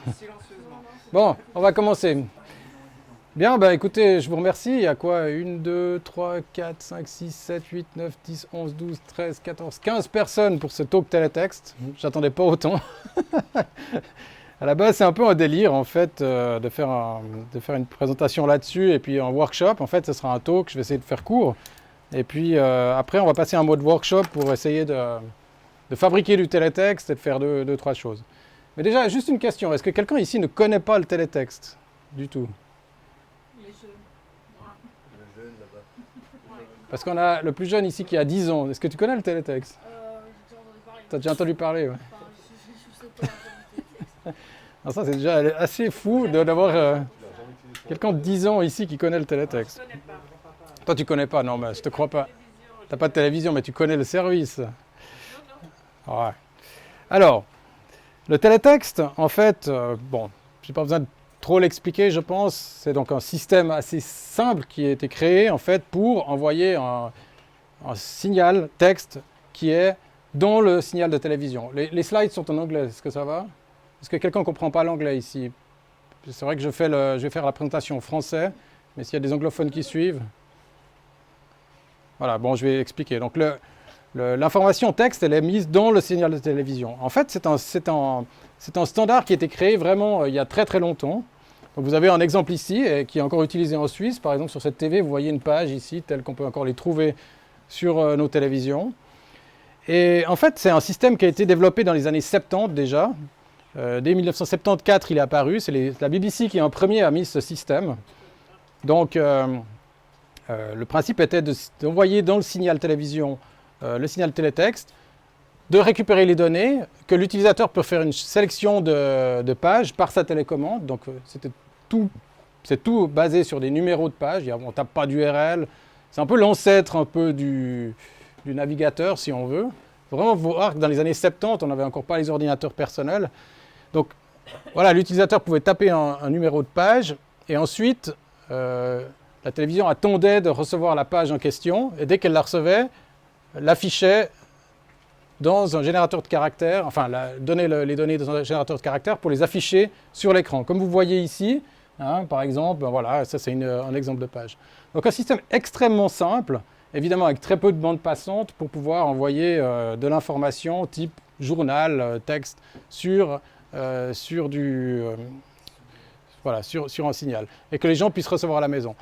Silencieusement. Bon, on va commencer. Bien, bah écoutez, je vous remercie. Il y a quoi? 1, 2, 3, 4, 5, 6, 7, 8, 9, 10, 11, 12, 13, 14, 15 personnes pour ce talk télétexte. J'attendais pas autant. À la base, c'est un peu un délire, en fait, de faire une présentation là-dessus et puis un workshop. En fait, ce sera un talk, je vais essayer de faire court. Et puis après, on va passer un mode workshop pour essayer de fabriquer du télétexte et de faire deux, trois choses. Mais déjà, juste une question. Est-ce que quelqu'un ici ne connaît pas le télétexte du tout? Les jeunes. Le jeune là-bas. Parce qu'on a le plus jeune ici qui a 10 ans. Est-ce que tu connais le télétexte? J'ai déjà entendu parler. Tu as déjà entendu parler, ouais. Enfin, je sais pas du télétexte. Alors ça, c'est déjà assez fou d'avoir quelqu'un de 10 ans ici qui connaît le télétexte. Je connais pas. Toi, tu connais pas, non, mais je te crois pas. T'as pas de télévision, mais tu connais le service. Non, non. Ouais. Alors, le télétexte, en fait, bon, j'ai pas besoin de trop l'expliquer, je pense. C'est donc un système assez simple qui a été créé, en fait, pour envoyer un signal texte qui est dans le signal de télévision. Les slides sont en anglais, est-ce que ça va? Est-ce que quelqu'un ne comprend pas l'anglais ici? C'est vrai que je vais faire la présentation en français, mais s'il y a des anglophones qui suivent... Voilà, bon, je vais expliquer. Donc, l'information texte, elle est mise dans le signal de télévision. En fait, c'est un standard qui a été créé vraiment il y a très très longtemps. Donc, vous avez un exemple ici, qui est encore utilisé en Suisse. Par exemple, sur cette TV, vous voyez une page ici, telle qu'on peut encore les trouver sur nos télévisions. Et en fait, c'est un système qui a été développé dans les années 70 déjà. Dès 1974, il est apparu. C'est la BBC qui en premier a mis ce système. Donc, le principe était d'envoyer dans le signal télévision le signal télétexte, de récupérer les données, que l'utilisateur peut faire une sélection de pages par sa télécommande. Donc, c'est tout basé sur des numéros de pages. On ne tape pas d'URL. C'est un peu l'ancêtre un peu du navigateur, si on veut. Il faut vraiment voir que dans les années 70, on n'avait encore pas les ordinateurs personnels. Donc, voilà, l'utilisateur pouvait taper un numéro de page et ensuite, la télévision attendait de recevoir la page en question et dès qu'elle la recevait, l'affichait dans un générateur de caractères, enfin, donnait les données dans un générateur de caractères pour les afficher sur l'écran. Comme vous voyez ici, hein, par exemple, voilà, ça c'est un exemple de page. Donc un système extrêmement simple, évidemment avec très peu de bandes passantes pour pouvoir envoyer de l'information type journal, texte sur un signal et que les gens puissent recevoir à la maison.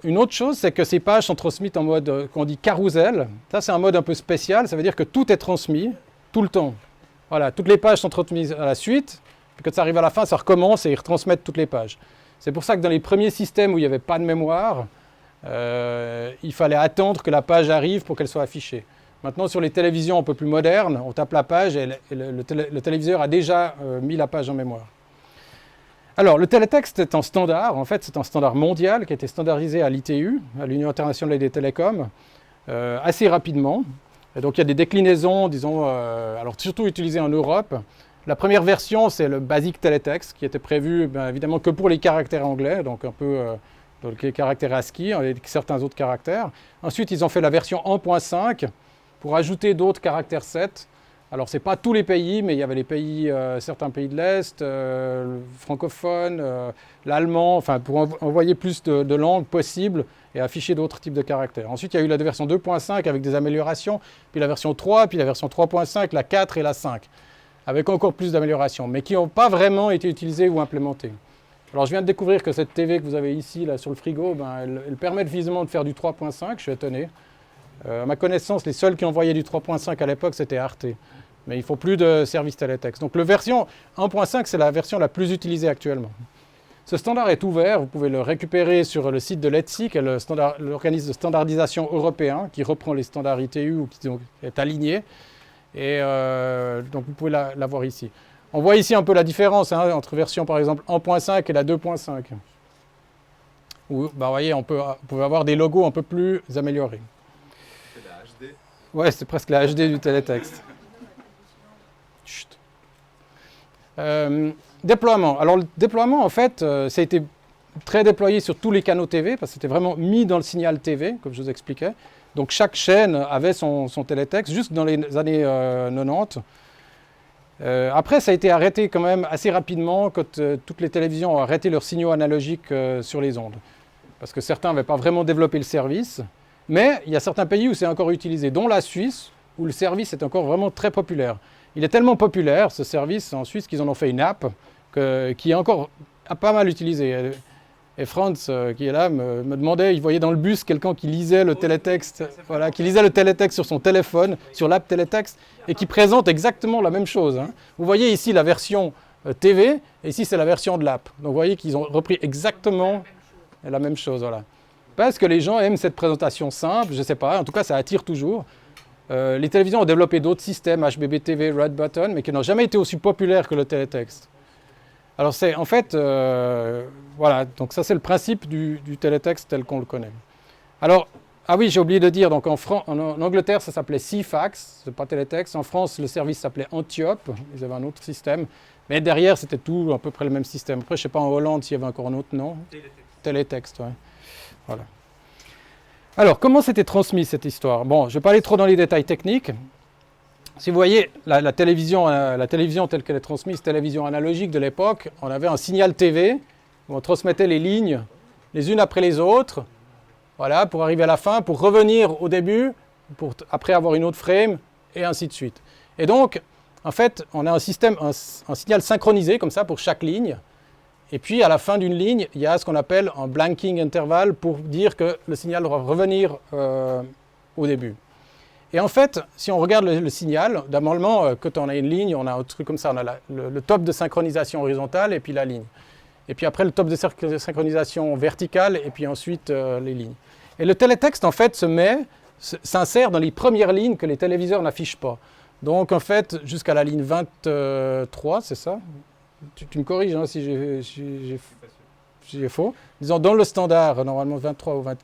Une autre chose, c'est que ces pages sont transmises en mode qu'on dit carrousel. Ça, c'est un mode un peu spécial. Ça veut dire que tout est transmis tout le temps. Voilà, toutes les pages sont transmises à la suite. Puis quand ça arrive à la fin, ça recommence et ils retransmettent toutes les pages. C'est pour ça que dans les premiers systèmes où il n'y avait pas de mémoire, il fallait attendre que la page arrive pour qu'elle soit affichée. Maintenant, sur les télévisions un peu plus modernes, on tape la page et le téléviseur a déjà mis la page en mémoire. Alors, le télétexte est un standard. En fait, c'est un standard mondial qui a été standardisé à l'ITU, à l'Union internationale des télécoms, assez rapidement. Et donc, il y a des déclinaisons, disons, alors surtout utilisées en Europe. La première version, c'est le Basic Teletext, qui était prévu, évidemment, que pour les caractères anglais, donc un peu donc les caractères ASCII et certains autres caractères. Ensuite, ils ont fait la version 1.5 pour ajouter d'autres caractères 7. Alors, ce n'est pas tous les pays, mais il y avait les pays, certains pays de l'Est, francophones, l'allemand, enfin, pour envoyer plus de langues possibles et afficher d'autres types de caractères. Ensuite, il y a eu la version 2.5 avec des améliorations, puis la version 3, puis la version 3.5, la 4 et la 5, avec encore plus d'améliorations, mais qui n'ont pas vraiment été utilisées ou implémentées. Alors, je viens de découvrir que cette TV que vous avez ici, là, sur le frigo, elle permet visiblement de faire du 3.5, je suis étonné. À ma connaissance, les seuls qui envoyaient du 3.5 à l'époque, c'était Arte. Mais il ne faut plus de service télétexte. Donc, la version 1.5, c'est la version la plus utilisée actuellement. Ce standard est ouvert. Vous pouvez le récupérer sur le site de l'ETSI, qui est l'organisme de standardisation européen, qui reprend les standards ITU ou qui est aligné. Et donc, vous pouvez l'avoir ici. On voit ici un peu la différence entre version, par exemple, 1.5 et la 2.5. Où, vous voyez, vous pouvez avoir des logos un peu plus améliorés. C'est la HD. Ouais, c'est presque la HD du télétexte. Chut. Déploiement. Alors, le déploiement, en fait, ça a été très déployé sur tous les canaux TV, parce que c'était vraiment mis dans le signal TV, comme je vous expliquais. Donc, chaque chaîne avait son télétexte, juste dans les années 90. Après, ça a été arrêté quand même assez rapidement quand toutes les télévisions ont arrêté leurs signaux analogiques sur les ondes. Parce que certains n'avaient pas vraiment développé le service. Mais il y a certains pays où c'est encore utilisé, dont la Suisse, où le service est encore vraiment très populaire. Il est tellement populaire, ce service, en Suisse, qu'ils en ont fait une app qui est encore pas mal utilisée. Et Franz, qui est là, me demandait, il voyait dans le bus quelqu'un qui lisait le télétexte, voilà, qui lisait le télétexte sur son téléphone, sur l'app télétexte, et qui présente exactement la même chose. Hein. Vous voyez ici la version TV, et ici c'est la version de l'app. Donc vous voyez qu'ils ont repris exactement la même chose. Voilà. Parce que les gens aiment cette présentation simple, je ne sais pas, en tout cas ça attire toujours. Les télévisions ont développé d'autres systèmes, HBB TV, Red Button, mais qui n'ont jamais été aussi populaires que le télétexte. Alors c'est en fait, voilà, donc ça c'est le principe du télétexte tel qu'on le connaît. Alors, ah oui, j'ai oublié de dire, donc en Angleterre ça s'appelait Ceefax, c'est pas télétexte. En France le service s'appelait Antiope, ils avaient un autre système. Mais derrière c'était tout à peu près le même système. Après je ne sais pas en Hollande s'il y avait encore un autre nom. Télétexte, ouais. Voilà. Alors, comment c'était transmis cette histoire? Bon, je ne vais pas aller trop dans les détails techniques. Si vous voyez la télévision telle qu'elle est transmise, télévision analogique de l'époque, on avait un signal TV où on transmettait les lignes les unes après les autres, voilà, pour arriver à la fin, pour revenir au début, pour après avoir une autre frame, et ainsi de suite. Et donc, en fait, on a un signal synchronisé comme ça pour chaque ligne. Et puis, à la fin d'une ligne, il y a ce qu'on appelle un blanking interval pour dire que le signal doit revenir au début. Et en fait, si on regarde le signal, normalement, quand on a une ligne, on a un truc comme ça, on a le top de synchronisation horizontale et puis la ligne. Et puis après, le top de synchronisation verticale et puis ensuite les lignes. Et le télétexte, en fait, s'insère dans les premières lignes que les téléviseurs n'affichent pas. Donc, en fait, jusqu'à la ligne 23, c'est ça? Tu me corriges hein, si j'ai faux. Disons, dans le standard, normalement 23 ou 20...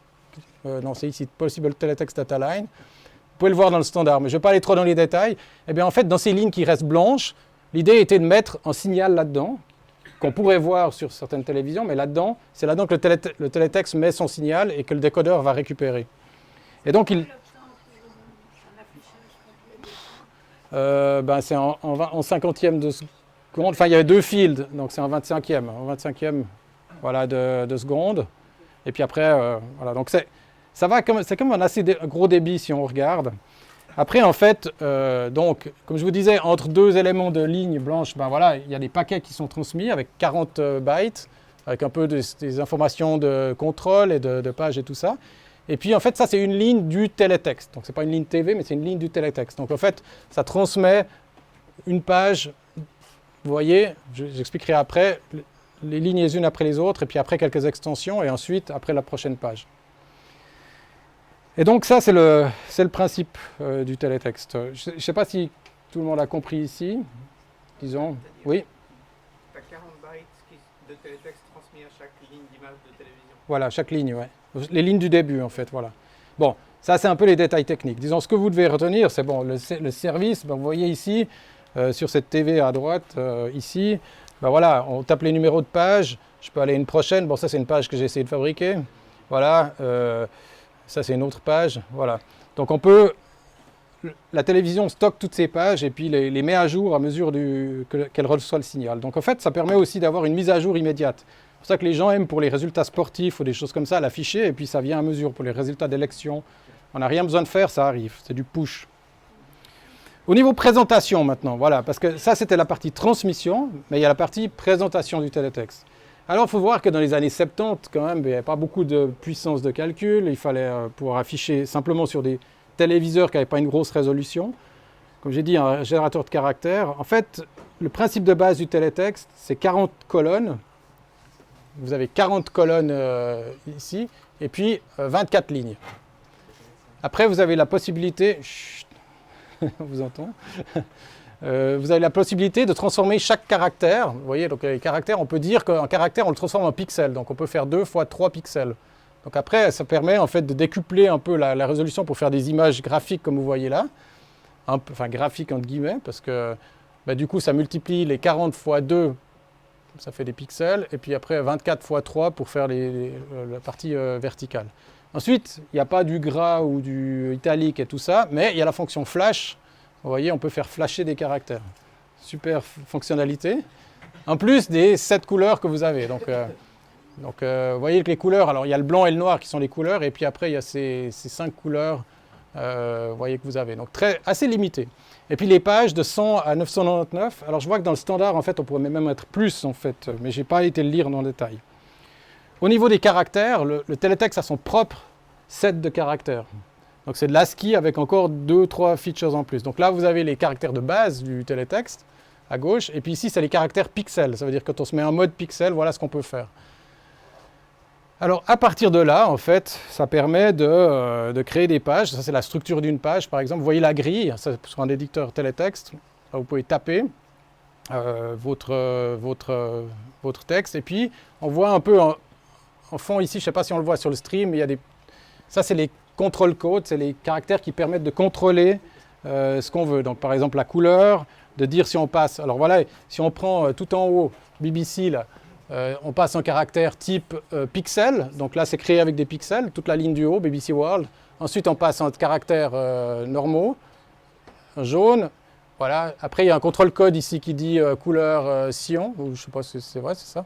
non, c'est ici, Possible Teletext Data Line. Vous pouvez le voir dans le standard, mais je ne vais pas aller trop dans les détails. Eh bien, en fait, dans ces lignes qui restent blanches, l'idée était de mettre un signal là-dedans, qu'on pourrait voir sur certaines télévisions, mais là-dedans, c'est là-dedans que le télétexte met son signal et que le décodeur va récupérer. Et donc, c'est en 50e de seconde. Enfin, il y avait deux fields, donc c'est en 25e voilà, de seconde. Et puis après, voilà, donc c'est comme un assez gros débit si on regarde. Après, en fait, donc, comme je vous disais, entre deux éléments de ligne blanche, ben voilà, il y a des paquets qui sont transmis avec 40 bytes, avec un peu des informations de contrôle et de pages et tout ça. Et puis, en fait, ça, c'est une ligne du télétexte. Donc, ce n'est pas une ligne TV, mais c'est une ligne du télétexte. Donc, en fait, ça transmet une page. Vous voyez, j'expliquerai après, les lignes les unes après les autres, et puis après quelques extensions, et ensuite, après la prochaine page. Et donc ça, c'est le principe du télétexte. Je ne sais pas si tout le monde a compris ici. Disons, oui. Tu as 40 bytes de télétexte transmis à chaque ligne d'image de télévision. Voilà, chaque ligne, ouais. Les lignes du début, en fait, voilà. Bon, ça, c'est un peu les détails techniques. Disons, ce que vous devez retenir, c'est bon, le service, ben, vous voyez ici, sur cette TV à droite, ici, ben voilà, on tape les numéros de page, je peux aller à une prochaine. Bon, ça, c'est une page que j'ai essayé de fabriquer. Voilà. Ça, c'est une autre page. Voilà. Donc, la télévision stocke toutes ces pages et puis les met à jour à mesure qu'elle reçoit le signal. Donc, en fait, ça permet aussi d'avoir une mise à jour immédiate. C'est pour ça que les gens aiment pour les résultats sportifs ou des choses comme ça l'afficher et puis ça vient à mesure pour les résultats d'élection. On n'a rien besoin de faire, ça arrive. C'est du push. Au niveau présentation maintenant, voilà, parce que ça, c'était la partie transmission, mais il y a la partie présentation du télétexte. Alors, il faut voir que dans les années 70, quand même, il n'y avait pas beaucoup de puissance de calcul. Il fallait pouvoir afficher simplement sur des téléviseurs qui n'avaient pas une grosse résolution. Comme j'ai dit, un générateur de caractères. En fait, le principe de base du télétexte, c'est 40 colonnes. Vous avez 40 colonnes ici, et puis 24 lignes. Après, vous avez la possibilité... Chut, on vous entend. Vous avez la possibilité de transformer chaque caractère. Vous voyez, donc les caractères, on peut dire qu'un caractère, on le transforme en pixel. Donc on peut faire 2 fois 3 pixels. Donc après, ça permet en fait de décupler un peu la résolution pour faire des images graphiques comme vous voyez là. Enfin graphiques entre guillemets, parce que bah, du coup, ça multiplie les 40 fois 2, ça fait des pixels. Et puis après, 24 fois 3 pour faire la partie verticale. Ensuite, il n'y a pas du gras ou du italique et tout ça, mais il y a la fonction flash. Vous voyez, on peut faire flasher des caractères. super fonctionnalité. En plus des 7 couleurs que vous avez. Donc, vous voyez que les couleurs, alors il y a le blanc et le noir qui sont les couleurs, et puis après il y a ces 5 couleurs, vous voyez que vous avez. Donc assez limité. Et puis les pages de 100 à 999. Alors je vois que dans le standard, en fait, on pourrait même mettre plus, en fait, mais je n'ai pas été le lire dans le détail. Au niveau des caractères, le télétexte a son propre set de caractères. Donc c'est de l'ASCII avec encore 2-3 features en plus. Donc là, vous avez les caractères de base du télétexte à gauche, et puis ici, c'est les caractères pixels. Ça veut dire que quand on se met en mode pixel, voilà ce qu'on peut faire. Alors, à partir de là, en fait, ça permet de créer des pages. Ça, c'est la structure d'une page, par exemple. Vous voyez la grille, ça, sur un éditeur télétexte. Là, vous pouvez taper votre texte. Et puis, on voit un peu en fond ici, je ne sais pas si on le voit sur le stream, mais il y a des... Ça, c'est les control codes, c'est les caractères qui permettent de contrôler ce qu'on veut. Donc, par exemple, la couleur, de dire si on passe... Alors voilà, si on prend tout en haut, BBC, là, on passe en caractère type pixel, donc là c'est créé avec des pixels, toute la ligne du haut, BBC World. Ensuite on passe en caractères normaux, jaune, voilà. Après il y a un contrôle code ici qui dit couleur cyan, ou je ne sais pas si c'est vrai, c'est ça.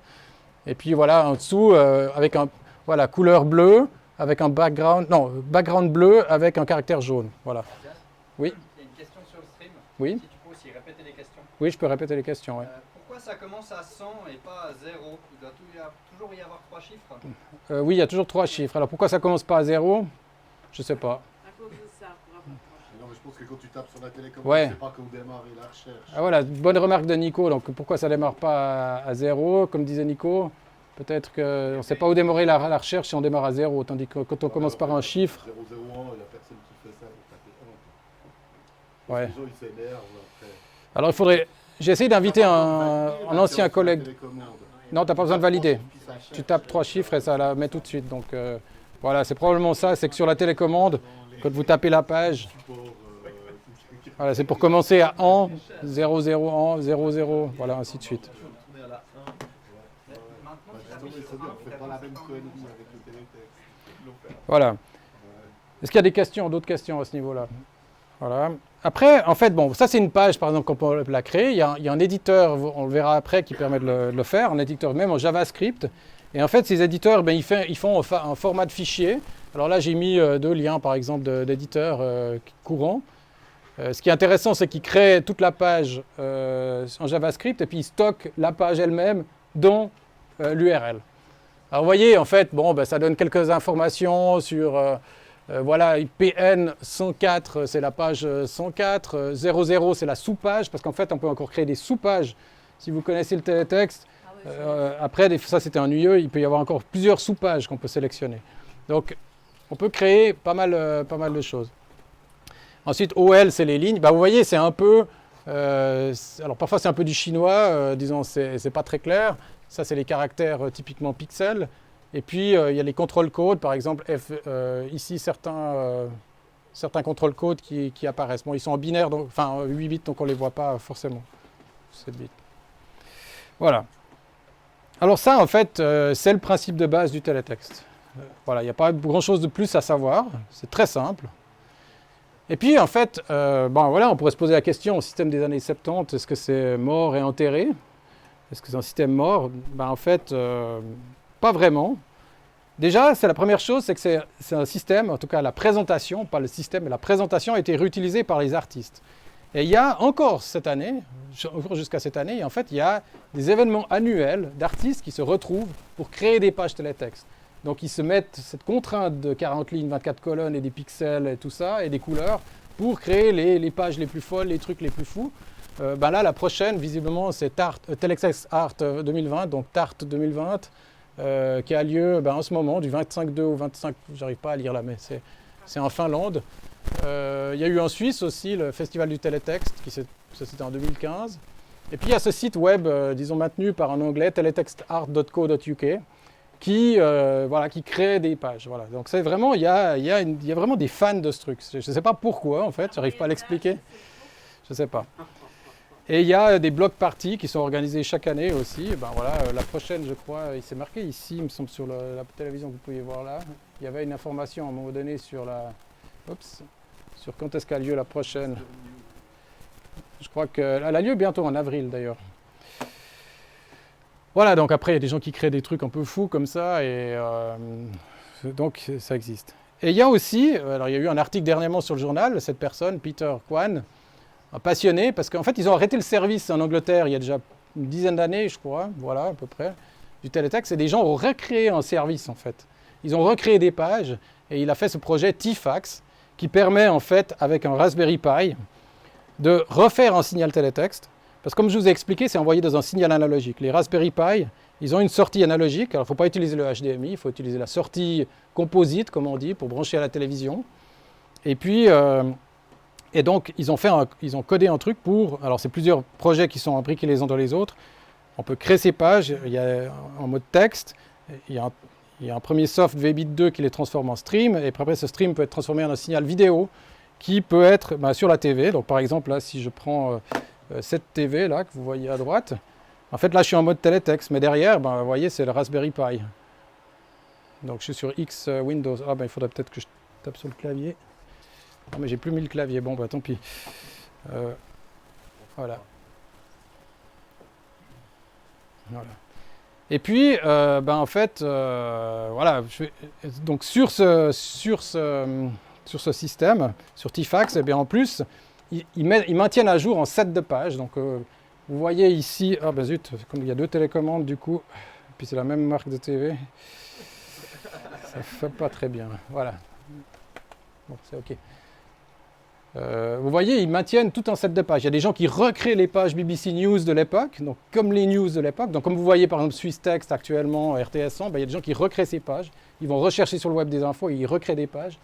Et puis voilà, en dessous, avec un couleur bleue, avec un background bleu avec un caractère jaune, voilà. Oui. Il y a une question sur le stream. Oui. Si tu peux aussi répéter les questions. Oui, je peux répéter les questions, ouais. Pourquoi ça commence à 100 et pas à 0? Il doit toujours y avoir 3 chiffres. Oui, il y a toujours 3 chiffres. Alors pourquoi ça commence pas à 0? Je sais pas. À cause de ça, pour avoir Non, mais je pense que quand tu tapes sur la télécommande, Ouais. c'est pas qu'on démarre la recherche. Ah voilà, bonne remarque de Nico. Donc pourquoi ça démarre pas à 0, comme disait Nico? Peut-être qu'on ne sait pas où démarrer la recherche si on démarre à 0, tandis que quand on commence par un chiffre... 001, il n'y a personne qui fait ça, il taper 1. Ouais. Les gens, ils s'énervent après. Alors il faudrait... J'ai essayé d'inviter un ancien collègue. Non, tu n'as pas besoin de valider. Tu tapes 3 chiffres et ça la met tout de suite. Donc voilà, c'est probablement ça. C'est que sur la télécommande, quand vous tapez la page, voilà, c'est pour commencer à 1, 0, 0, 1, 0, 0, voilà, ainsi de suite. Voilà. Est-ce qu'il y a des questions, d'autres questions à ce niveau-là? Voilà. Après, en fait, bon, ça c'est une page, par exemple, qu'on peut la créer. Il y a un éditeur, on le verra après, qui permet de le faire, un éditeur même en JavaScript. Et en fait, ces éditeurs, ben, ils font un format de fichier. Alors là, j'ai mis 2 liens, par exemple, d'éditeurs courants. Ce qui est intéressant, c'est qu'ils créent toute la page en JavaScript et puis ils stockent la page elle-même dans l'URL. Alors vous voyez, en fait, bon, ben, ça donne quelques informations sur... voilà, PN 104, c'est la page 104, 00, c'est la sous-page, parce qu'en fait, on peut encore créer des sous-pages. Si vous connaissez le télétexte, après, ça c'était ennuyeux, il peut y avoir encore plusieurs sous-pages qu'on peut sélectionner. Donc, on peut créer pas mal de choses. Ensuite, OL, c'est les lignes. Bah, vous voyez, c'est un peu... alors, parfois, c'est un peu du chinois, disons, c'est pas très clair. Ça, c'est les caractères typiquement pixels. Et puis, il y a les control codes, par exemple, ici, certains control codes qui apparaissent. Bon, ils sont en binaire, donc, enfin 8 bits, donc on ne les voit pas forcément. 7 bits. Voilà. Alors ça, en fait, c'est le principe de base du télétexte. Voilà, il n'y a pas grand-chose de plus à savoir. C'est très simple. Et puis, en fait, bon, voilà, on pourrait se poser la question, au système des années 70, est-ce que c'est mort et enterré? Est-ce que c'est un système mort? Ben, en fait... pas vraiment. Déjà, c'est la première chose, c'est que c'est un système, en tout cas la présentation, pas le système, mais la présentation a été réutilisée par les artistes. Et il y a encore cette année, encore jusqu'à cette année, en fait, il y a des événements annuels d'artistes qui se retrouvent pour créer des pages télétextes. Donc ils se mettent cette contrainte de 40 lignes, 24 colonnes et des pixels et tout ça, et des couleurs, pour créer les pages les plus folles, les trucs les plus fous. Ben là, la prochaine, visiblement, c'est Teletext Art 2020, donc TART 2020, qui a lieu en ce moment, du 25-2 au 25, j'arrive pas à lire là, mais c'est en Finlande. Il y a eu en Suisse aussi le Festival du Télétexte, ça c'était en 2015. Et puis il y a ce site web, disons maintenu par un anglais, teletextart.co.uk, qui crée des pages. Voilà. Donc c'est vraiment, il y a vraiment des fans de ce truc. Je ne sais pas pourquoi en fait, j'arrive pas à l'expliquer. Je ne sais pas. Et il y a des block parties qui sont organisés chaque année aussi. Ben voilà, la prochaine, je crois, il s'est marqué ici, il me semble, sur la télévision que vous pouvez voir là. Il y avait une information à un moment donné sur sur quand est-ce qu'a lieu la prochaine. Je crois qu'elle a lieu bientôt, en avril d'ailleurs. Voilà, donc après, il y a des gens qui créent des trucs un peu fous comme ça, et donc ça existe. Et il y a aussi, alors il y a eu un article dernièrement sur le journal, cette personne, Peter Kwan, un passionné, parce qu'en fait, ils ont arrêté le service en Angleterre il y a déjà une dizaine d'années, je crois, voilà, à peu près, du télétexte, et des gens ont recréé un service, en fait. Ils ont recréé des pages, et il a fait ce projet T-Fax, qui permet, en fait, avec un Raspberry Pi, de refaire un signal télétexte, parce que comme je vous ai expliqué, c'est envoyé dans un signal analogique. Les Raspberry Pi, ils ont une sortie analogique, alors il ne faut pas utiliser le HDMI, il faut utiliser la sortie composite, comme on dit, pour brancher à la télévision. Et puis, et donc, ils ont codé un truc pour, alors c'est plusieurs projets qui sont imbriqués les uns dans les autres. On peut créer ces pages, il y a en mode texte, il y a un premier soft VBit2 qui les transforme en stream, et après ce stream peut être transformé en un signal vidéo qui peut être sur la TV. Donc par exemple, là, si je prends cette TV là que vous voyez à droite, en fait là je suis en mode télétexte, mais derrière, vous voyez, c'est le Raspberry Pi. Donc je suis sur X Windows. Ah il faudrait peut-être que je tape sur le clavier. Non mais j'ai plus mis le clavier, bon tant pis. Voilà. Voilà. Et puis, en fait, voilà, donc sur ce système, sur T-Fax, en plus, ils maintiennent à jour en set de pages. Donc, vous voyez ici, zut, comme il y a deux télécommandes, du coup, puis c'est la même marque de TV, ça ne fait pas très bien. Voilà. Bon, c'est OK. Vous voyez, ils maintiennent tout un set de pages. Il y a des gens qui recréent les pages BBC News de l'époque, donc comme les news de l'époque. Donc comme vous voyez par exemple Swiss Text actuellement, RTS 100, il y a des gens qui recréent ces pages. Ils vont rechercher sur le web des infos et ils recréent des pages.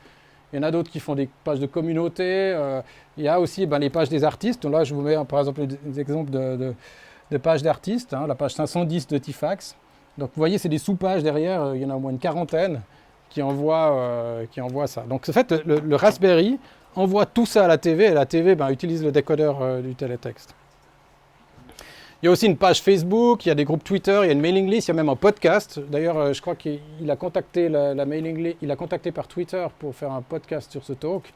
Il y en a d'autres qui font des pages de communauté. Il y a aussi les pages des artistes. Donc là, je vous mets par exemple des exemples de pages d'artistes. La page 510 de T-Fax. Donc vous voyez, c'est des sous-pages derrière. Il y en a au moins une quarantaine qui envoient ça. Donc en fait, le Raspberry envoie tout ça à la TV, et la TV utilise le décodeur du télétexte. Il y a aussi une page Facebook, il y a des groupes Twitter, il y a une mailing list, il y a même un podcast. D'ailleurs, je crois qu'il a contacté la mailing list, il a contacté par Twitter pour faire un podcast sur ce talk.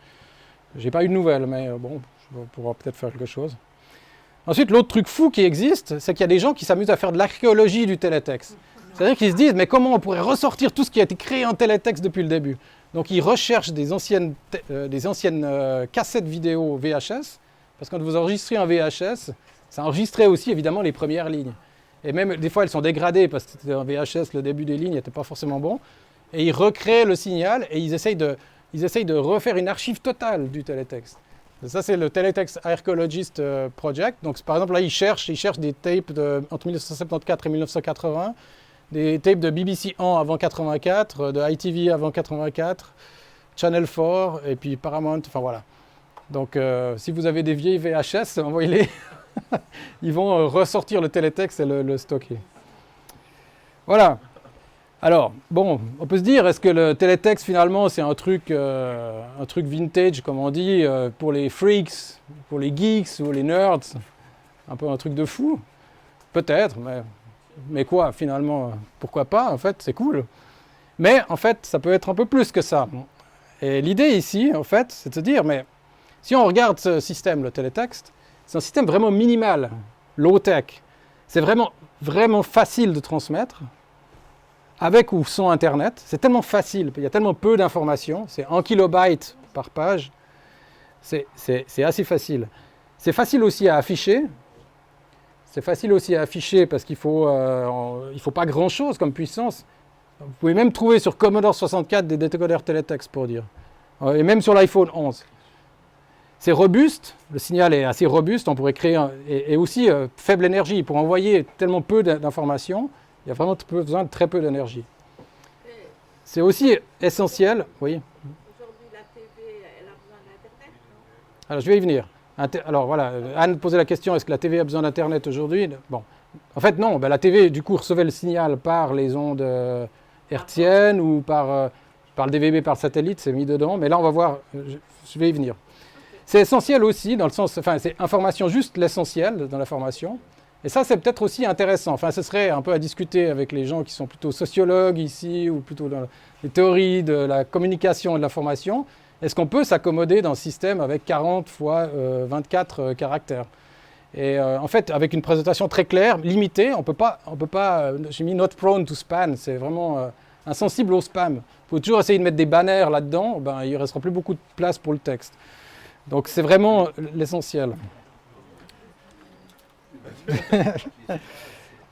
J'ai pas eu de nouvelles, mais bon, on pourra peut-être faire quelque chose. Ensuite, l'autre truc fou qui existe, c'est qu'il y a des gens qui s'amusent à faire de l'archéologie du télétexte. C'est-à-dire qu'ils se disent, mais comment on pourrait ressortir tout ce qui a été créé en télétexte depuis le début? Donc ils recherchent des anciennes cassettes vidéo VHS, parce que quand vous enregistrez un VHS, ça enregistrait aussi évidemment les premières lignes. Et même des fois elles sont dégradées, parce que c'était un VHS, le début des lignes n'était pas forcément bon. Et ils recréent le signal et ils essayent de refaire une archive totale du télétexte. Et ça c'est le Teletext Archaeologist Project. Donc par exemple là ils cherchent des tapes entre 1974 et 1980, des tapes de BBC 1 avant 84, de ITV avant 84, Channel 4 et puis Paramount, enfin voilà. Donc si vous avez des vieilles VHS, envoyez-les. Ils vont ressortir le télétexte et le stocker. Voilà. Alors, bon, on peut se dire, est-ce que le télétexte finalement c'est un truc vintage, comme on dit, pour les freaks, pour les geeks ou les nerds, un peu un truc de fou? Peut-être, mais quoi, finalement, pourquoi pas, en fait, c'est cool. Mais, en fait, ça peut être un peu plus que ça. Et l'idée ici, en fait, c'est de se dire, mais si on regarde ce système, le télétexte, c'est un système vraiment minimal, low-tech. C'est vraiment, vraiment facile de transmettre, avec ou sans Internet. C'est tellement facile, il y a tellement peu d'informations, c'est 1 kilobyte par page, c'est assez facile. C'est facile aussi à afficher. C'est facile aussi à afficher parce qu'il faut pas grand-chose comme puissance. Vous pouvez même trouver sur Commodore 64 des décodeurs télétexte pour dire. Et même sur l'iPhone 11. C'est robuste, le signal est assez robuste, on pourrait créer et aussi faible énergie. Pour envoyer tellement peu d'informations, il y a vraiment besoin de très peu d'énergie. C'est aussi essentiel, oui. Aujourd'hui, la TV, elle a besoin d'Internet, non? Alors je vais y venir. Alors voilà, Anne posait la question, est-ce que la TV a besoin d'Internet aujourd'hui? Bon, en fait non, la TV du coup recevait le signal par les ondes hertziennes ou par le DVB par satellite, c'est mis dedans, mais là on va voir, je vais y venir. C'est essentiel aussi, dans le sens, enfin c'est information juste l'essentiel dans la formation, et ça c'est peut-être aussi intéressant, enfin ce serait un peu à discuter avec les gens qui sont plutôt sociologues ici, ou plutôt dans les théories de la communication et de l'information. Est-ce qu'on peut s'accommoder dans un système avec 40 fois 24 caractères? Et en fait, avec une présentation très claire, limitée, on peut pas j'ai mis not prone to spam, c'est vraiment insensible au spam. Il faut toujours essayer de mettre des banners là-dedans, ben, il ne restera plus beaucoup de place pour le texte. Donc c'est vraiment l'essentiel.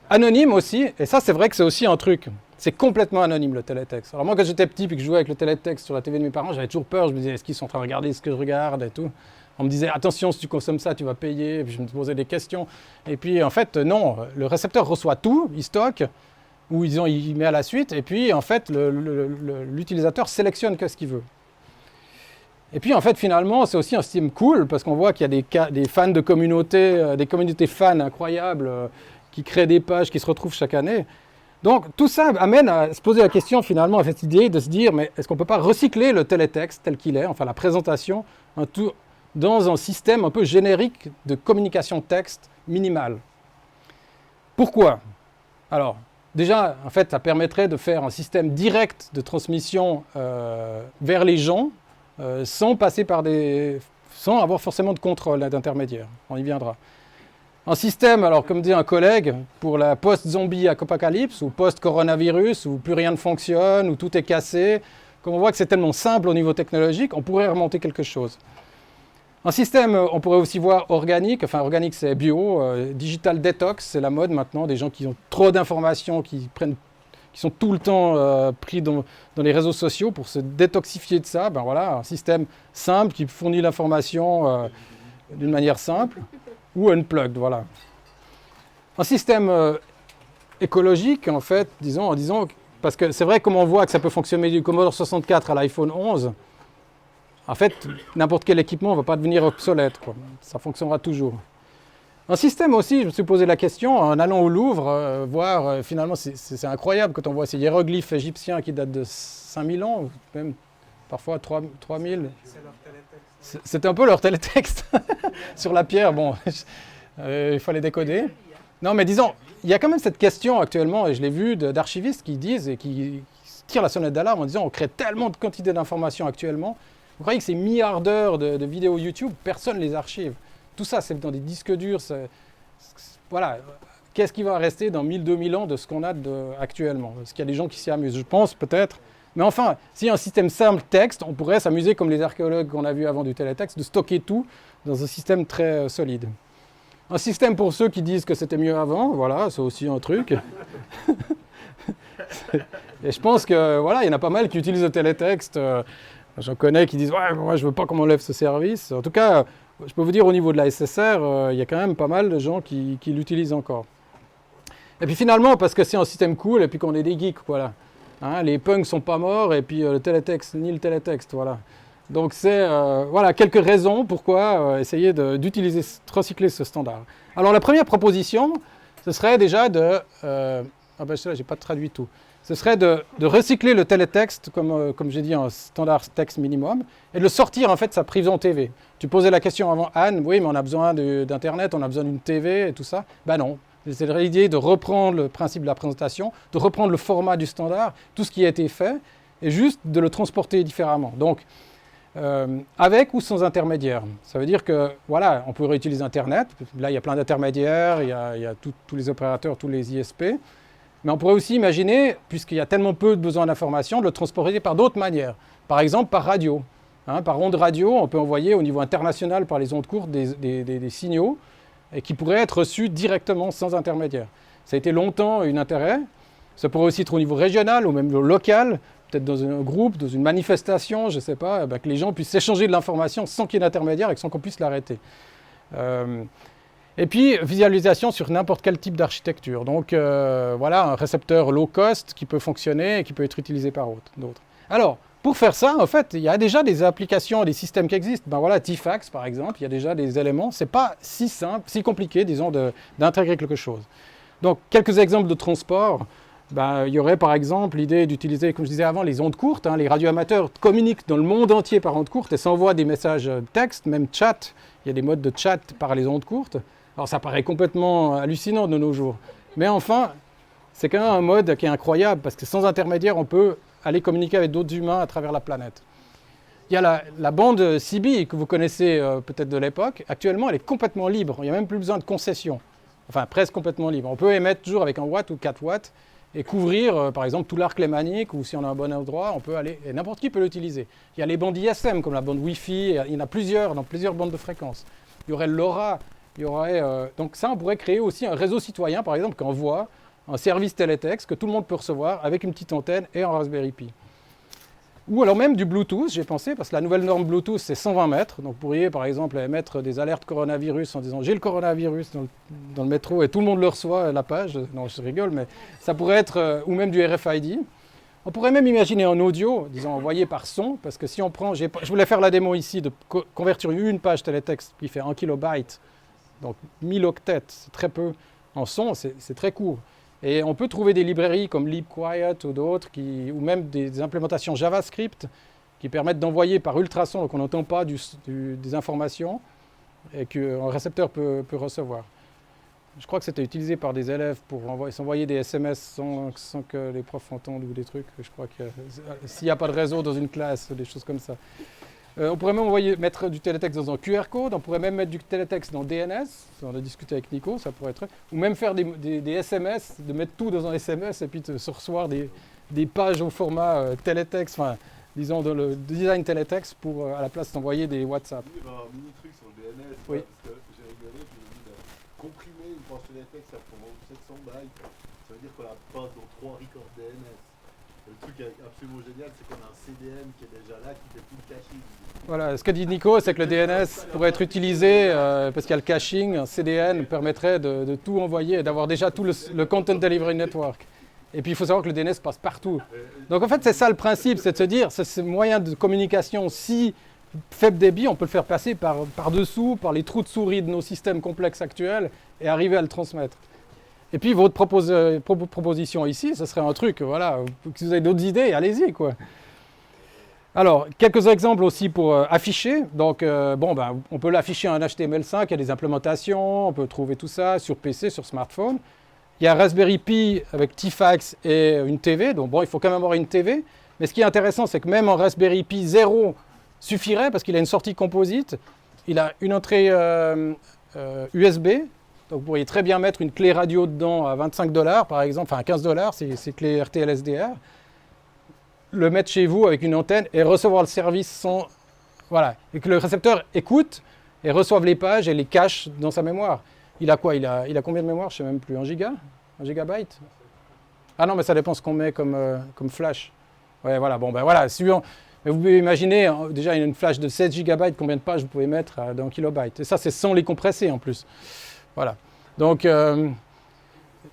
Anonyme aussi, et ça c'est vrai que c'est aussi un truc. C'est complètement anonyme le télétexte. Alors moi quand j'étais petit et que je jouais avec le télétexte sur la TV de mes parents, j'avais toujours peur, je me disais est-ce qu'ils sont en train de regarder ce que je regarde et tout. On me disait attention si tu consommes ça tu vas payer, et puis je me posais des questions. Et puis en fait non, le récepteur reçoit tout, il stocke, ou il met à la suite, et puis en fait l'utilisateur sélectionne ce qu'il veut. Et puis en fait finalement c'est aussi un système cool parce qu'on voit qu'il y a des fans de communautés, des communautés fans incroyables qui créent des pages qui se retrouvent chaque année. Donc tout ça amène à se poser la question finalement à cette idée de se dire mais est-ce qu'on ne peut pas recycler le télétexte tel qu'il est, enfin la présentation, dans un système un peu générique de communication texte minimale. Pourquoi? Alors déjà en fait ça permettrait de faire un système direct de transmission vers les gens sans passer par sans avoir forcément de contrôle d'intermédiaire. On y viendra. Un système, alors comme dit un collègue, pour la post-zombie apocalypse ou post-coronavirus où plus rien ne fonctionne, où tout est cassé, comme on voit que c'est tellement simple au niveau technologique, on pourrait remonter quelque chose. Un système, on pourrait aussi voir organique, enfin organique c'est bio, digital detox, c'est la mode maintenant, des gens qui ont trop d'informations, qui sont tout le temps pris dans les réseaux sociaux pour se détoxifier de ça. Ben voilà, un système simple qui fournit l'information d'une manière simple ou unplugged, voilà. Un système écologique, en fait, disons, parce que c'est vrai comme on voit que ça peut fonctionner du Commodore 64 à l'iPhone 11, en fait, n'importe quel équipement ne va pas devenir obsolète, quoi. Ça fonctionnera toujours. Un système aussi, je me suis posé la question, en allant au Louvre, voir, finalement, c'est incroyable quand on voit ces hiéroglyphes égyptiens qui datent de 5000 ans, ou même parfois 3000. C'est leur télétexte. C'était un peu leur télétexte sur la pierre, bon, il fallait décoder. Non, mais disons, il y a quand même cette question actuellement, et je l'ai vu, d'archivistes qui disent, et qui tirent la sonnette d'alarme en disant on crée tellement de quantité d'informations actuellement, vous croyez que ces milliards d'heures de vidéos YouTube, personne ne les archive. Tout ça, c'est dans des disques durs. Voilà. Qu'est-ce qui va rester dans 1000, 2000 ans de ce qu'on a actuellement? Est-ce qu'il y a des gens qui s'y amusent? Je pense, peut-être. Mais enfin, s'il y a un système simple texte, on pourrait s'amuser, comme les archéologues qu'on a vus avant du télétexte, de stocker tout dans un système très solide. Un système pour ceux qui disent que c'était mieux avant, voilà, c'est aussi un truc. Et je pense que, voilà, il y en a pas mal qui utilisent le télétexte. J'en connais qui disent « Ouais, moi, je veux pas qu'on m'enlève ce service ». En tout cas, je peux vous dire, au niveau de la SSR, il y a quand même pas mal de gens qui l'utilisent encore. Et puis finalement, parce que c'est un système cool et puis qu'on est des geeks, voilà. Hein, les punks sont pas morts et puis le télétexte, ni le télétexte, voilà. Donc c'est, voilà, quelques raisons pourquoi essayer d'utiliser, de recycler ce standard. Alors la première proposition, ce serait déjà de... ah ben là, j'ai pas traduit tout. Ce serait de recycler le télétexte, comme j'ai dit, en standard texte minimum, et de le sortir en fait de sa prison TV. Tu posais la question avant, Anne, oui, mais on a besoin d'Internet, on a besoin d'une TV et tout ça. Ben non, c'est l'idée de reprendre le principe de la présentation, de reprendre le format du standard, tout ce qui a été fait, et juste de le transporter différemment. Donc, avec ou sans intermédiaire. Ça veut dire que, voilà, on peut réutiliser Internet. Là, il y a plein d'intermédiaires, il y a tous les opérateurs, tous les ISP. Mais on pourrait aussi imaginer, puisqu'il y a tellement peu de besoin d'information, de le transporter par d'autres manières. Par exemple, par radio. Hein, par ondes radio, on peut envoyer au niveau international par les ondes courtes des signaux et qui pourraient être reçus directement sans intermédiaire. Ça a été longtemps un intérêt. Ça pourrait aussi être au niveau régional ou même local, peut-être dans un groupe, dans une manifestation, je ne sais pas, que les gens puissent s'échanger de l'information sans qu'il y ait d'intermédiaire et sans qu'on puisse l'arrêter. Et puis, visualisation sur n'importe quel type d'architecture. Donc, voilà, un récepteur low cost qui peut fonctionner et qui peut être utilisé par d'autres. Alors, pour faire ça, en fait, il y a déjà des applications, des systèmes qui existent. Ben voilà, T-Fax, par exemple, il y a déjà des éléments. Ce n'est pas si simple, si compliqué, disons, d'intégrer quelque chose. Donc, quelques exemples de transport. Ben, il y aurait, par exemple, l'idée d'utiliser, comme je disais avant, les ondes courtes. Hein, les radioamateurs communiquent dans le monde entier par ondes courtes et s'envoient des messages texte, même chat. Il y a des modes de chat par les ondes courtes. Alors ça paraît complètement hallucinant de nos jours. Mais enfin, c'est quand même un mode qui est incroyable parce que sans intermédiaire, on peut aller communiquer avec d'autres humains à travers la planète. Il y a la bande CB que vous connaissez peut-être de l'époque. Actuellement, elle est complètement libre. Il n'y a même plus besoin de concession. Enfin, presque complètement libre. On peut émettre toujours avec 1 watt ou 4 watts et couvrir, par exemple, tout l'arc lémanique, ou si on a un bon endroit, on peut aller, et n'importe qui peut l'utiliser. Il y a les bandes ISM, comme la bande Wi-Fi, il y en a plusieurs, dans plusieurs bandes de fréquences. Il y aurait le LoRa, il y aurait... donc ça, on pourrait créer aussi un réseau citoyen, par exemple, qui envoie un service télétexte que tout le monde peut recevoir avec une petite antenne et un Raspberry Pi. Ou alors même du Bluetooth, j'ai pensé, parce que la nouvelle norme Bluetooth, c'est 120 mètres. Donc vous pourriez, par exemple, émettre des alertes coronavirus en disant « j'ai le coronavirus dans le métro » et tout le monde le reçoit, la page. Non, je rigole, mais ça pourrait être... ou même du RFID. On pourrait même imaginer un audio, disons, envoyé par son, parce que si on prend... Je voulais faire la démo ici de convertir une page télétexte qui fait 1 kilobyte, donc 1000 octets, c'est très peu en son, c'est très court. Et on peut trouver des librairies comme LibQuiet ou d'autres, ou même des implémentations JavaScript qui permettent d'envoyer par ultrason, donc on n'entend pas des informations, et qu'un récepteur peut recevoir. Je crois que c'était utilisé par des élèves pour s'envoyer des SMS sans que les profs entendent ou des trucs. Je crois que s'il n'y a pas de réseau dans une classe, des choses comme ça. On pourrait même mettre du télétexte dans un QR code, on pourrait même mettre du télétexte dans DNS, on a discuté avec Nico, ça pourrait être... Ou même faire des SMS, de mettre tout dans un SMS et puis de se recevoir des pages au format télétexte, enfin, disons dans le design télétexte pour à la place d'envoyer des WhatsApp. Il y a un mini truc sur le DNS, Oui. parce que j'ai rigolé, puis j'ai dit, comprimer une page télétexte, ça prend 700 bytes, ça veut dire qu'on la passe dans 3 records DNS. Le truc absolument génial, c'est qu'on a un CDN qui est déjà là, qui fait tout le caching. Voilà, ce que dit Nico, c'est que le DNS pourrait être utilisé, parce qu'il y a le caching, un CDN permettrait de tout envoyer et d'avoir déjà tout le Content Delivery Network. Et puis il faut savoir que le DNS passe partout. Donc en fait, c'est ça le principe, c'est de se dire, ce moyen de communication si faible débit, on peut le faire passer par-dessous, par les trous de souris de nos systèmes complexes actuels et arriver à le transmettre. Et puis votre proposition ici, ce serait un truc, voilà, si vous avez d'autres idées, allez-y, quoi. Alors, quelques exemples aussi pour afficher. Donc, on peut l'afficher en HTML5, il y a des implémentations, on peut trouver tout ça sur PC, sur smartphone. Il y a Raspberry Pi avec T-Fax et une TV, donc bon, il faut quand même avoir une TV. Mais ce qui est intéressant, c'est que même en Raspberry Pi 0 suffirait, parce qu'il a une sortie composite, il a une entrée USB, donc vous pourriez très bien mettre une clé radio dedans à 25 $, par exemple, enfin à 15 $, c'est clé RTL SDR. Le mettre chez vous avec une antenne et recevoir le service sans... Voilà, et que le récepteur écoute et reçoive les pages et les cache dans sa mémoire. Il a quoi? Il a combien de mémoire? Je ne sais même plus. 1 giga? 1 gigabyte? Ah non, mais ça dépend ce qu'on met comme flash. Ouais, voilà, bon, ben voilà, suivant. Mais vous pouvez imaginer, déjà, une flash de 16 gigabytes, combien de pages vous pouvez mettre dans 1 kilobyte? Et ça, c'est sans les compresser en plus. Voilà. Donc...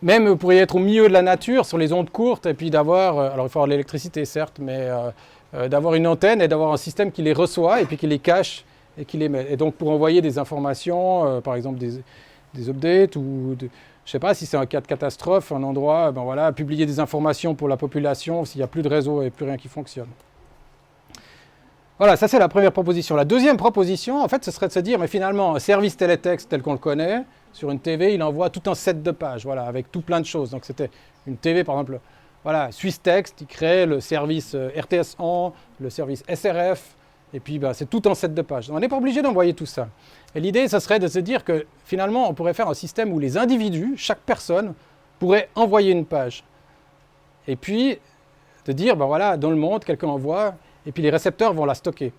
même vous pourriez être au milieu de la nature, sur les ondes courtes, et puis d'avoir, alors il faut avoir de l'électricité certes, mais d'avoir une antenne et d'avoir un système qui les reçoit et puis qui les cache et qui les met. Et donc pour envoyer des informations, par exemple des updates ou je ne sais pas si c'est un cas de catastrophe, un endroit, ben voilà, publier des informations pour la population s'il n'y a plus de réseau et plus rien qui fonctionne. Voilà, ça c'est la première proposition. La deuxième proposition, en fait, ce serait de se dire, mais finalement, un service télétexte tel qu'on le connaît, sur une TV, il envoie tout un set de pages, voilà, avec tout plein de choses. Donc c'était une TV, par exemple, voilà, SwissText, il crée le service RTS1, le service SRF, et puis bah, c'est tout un set de pages. On n'est pas obligé d'envoyer tout ça. Et l'idée, ce serait de se dire que finalement, on pourrait faire un système où les individus, chaque personne, pourrait envoyer une page. Et puis, de dire, ben voilà, dans le monde, quelqu'un envoie, et puis les récepteurs vont la stocker.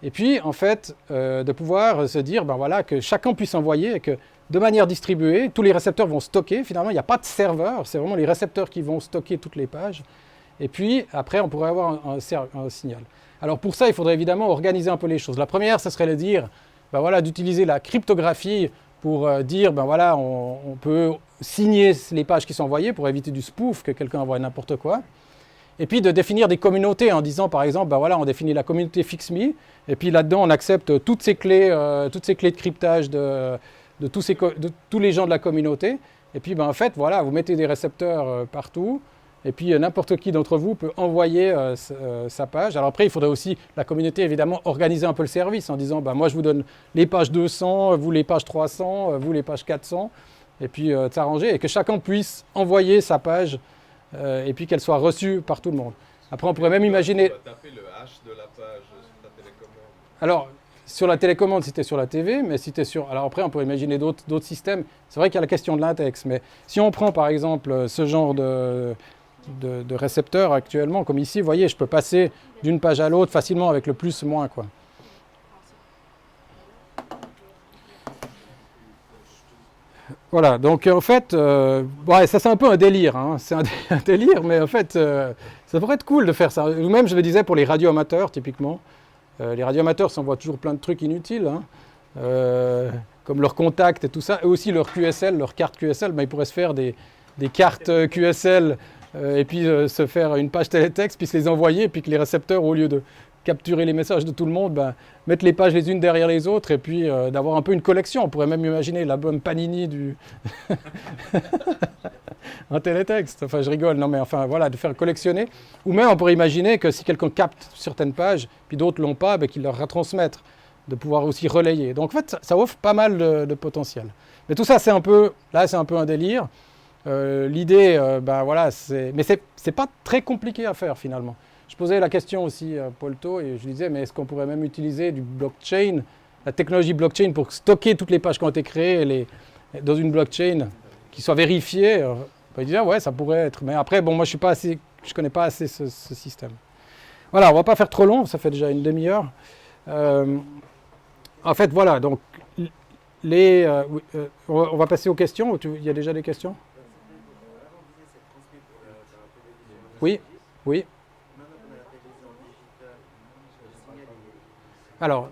Et puis, en fait, de pouvoir se dire ben voilà, que chacun puisse envoyer et que de manière distribuée, tous les récepteurs vont stocker. Finalement, il n'y a pas de serveur, c'est vraiment les récepteurs qui vont stocker toutes les pages. Et puis, après, on pourrait avoir un signal. Alors pour ça, il faudrait évidemment organiser un peu les choses. La première, ce serait de dire, ben voilà, d'utiliser la cryptographie pour dire, ben voilà, on peut signer les pages qui sont envoyées pour éviter du spoof, que quelqu'un envoie n'importe quoi. Et puis de définir des communautés en disant, par exemple, ben voilà, on définit la communauté FixMe, et puis là-dedans, on accepte toutes ces clés de cryptage de tous les gens de la communauté. Et puis, ben, en fait, voilà, vous mettez des récepteurs partout, et puis n'importe qui d'entre vous peut envoyer sa page. Alors après, il faudrait aussi, la communauté, évidemment, organiser un peu le service en disant, ben, moi, je vous donne les pages 200, vous les pages 300, vous les pages 400, et puis s'arranger, et que chacun puisse envoyer sa page et puis qu'elle soit reçue par tout le monde. Après, on pourrait même imaginer... Tu vas taper le H de la page sur ta télécommande. Alors, sur la télécommande, c'était sur la TV, mais si t'es sur... Alors après, on peut imaginer d'autres systèmes. C'est vrai qu'il y a la question de l'index, mais si on prend par exemple ce genre de récepteur actuellement, comme ici, vous voyez, je peux passer d'une page à l'autre facilement avec le plus, moins, quoi. Voilà, donc en fait, ouais, ça c'est un peu un délire, hein. C'est un délire, mais en fait, ça pourrait être cool de faire ça. Ou même, je me disais, pour les radios amateurs, typiquement, les radioamateurs s'envoient toujours plein de trucs inutiles, hein, comme leur contact et tout ça, et aussi leur QSL, leur carte QSL, ben, ils pourraient se faire des cartes QSL et puis se faire une page télétexte, puis se les envoyer, et puis que les récepteurs, au lieu de capturer les messages de tout le monde, ben, mettre les pages les unes derrière les autres, et puis d'avoir un peu une collection. On pourrait même imaginer l'album Panini du... un télétexte, enfin je rigole, non mais enfin voilà, de faire collectionner. Ou même on pourrait imaginer que si quelqu'un capte certaines pages, puis d'autres l'ont pas, ben, qu'il leur retransmettre, de pouvoir aussi relayer. Donc en fait, ça offre pas mal de potentiel. Mais tout ça, c'est un peu, là c'est un peu un délire. L'idée, ben voilà, mais c'est pas très compliqué à faire finalement. Je posais la question aussi à Polto et je disais, mais est-ce qu'on pourrait même utiliser du blockchain, la technologie blockchain pour stocker toutes les pages qui ont été créées dans une blockchain qui soit vérifiée. Il disait, ouais, ça pourrait être. Mais après, bon, moi, je connais pas assez ce système. Voilà, on va pas faire trop long, ça fait déjà une demi-heure. En fait, voilà, donc, on va passer aux questions. Il y a déjà des questions? Oui, oui. Alors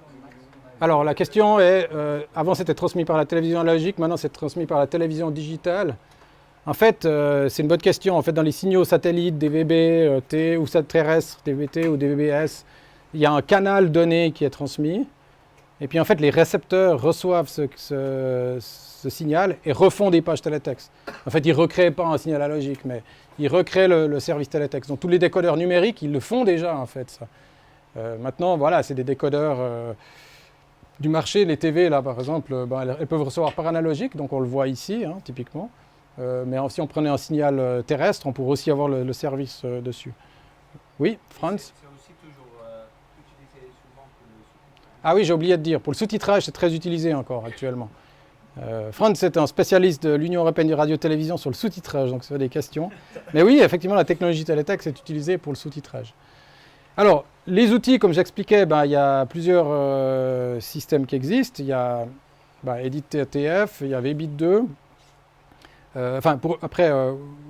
la question est, avant c'était transmis par la télévision analogique, maintenant c'est transmis par la télévision digitale. En fait, c'est une bonne question. En fait, dans les signaux satellites, DVB, T ou terrestres, DVT ou DVB-S, il y a un canal donné qui est transmis. Et puis en fait, les récepteurs reçoivent ce signal et refont des pages télétexte. En fait, ils ne recréent pas un signal analogique, mais ils recréent le service télétexte. Donc tous les décodeurs numériques, ils le font déjà en fait, ça. Maintenant, voilà, c'est des décodeurs du marché. Les TV, là, par exemple, ben, elles peuvent recevoir par analogique, donc on le voit ici, hein, typiquement. Mais si on prenait un signal terrestre, on pourrait aussi avoir le service dessus. Oui, Franz? C'est aussi toujours utilisé souvent pour le sous-titrage. Ah oui, j'ai oublié de dire, pour le sous-titrage, c'est très utilisé encore actuellement. Franz est un spécialiste de l'Union européenne de radio-télévision sur le sous-titrage, donc ça fait des questions. Mais oui, effectivement, la technologie télétexte est utilisée pour le sous-titrage. Alors, les outils, comme j'expliquais, ben, il y a plusieurs systèmes qui existent. Il y a EditTF, il y a VBit2.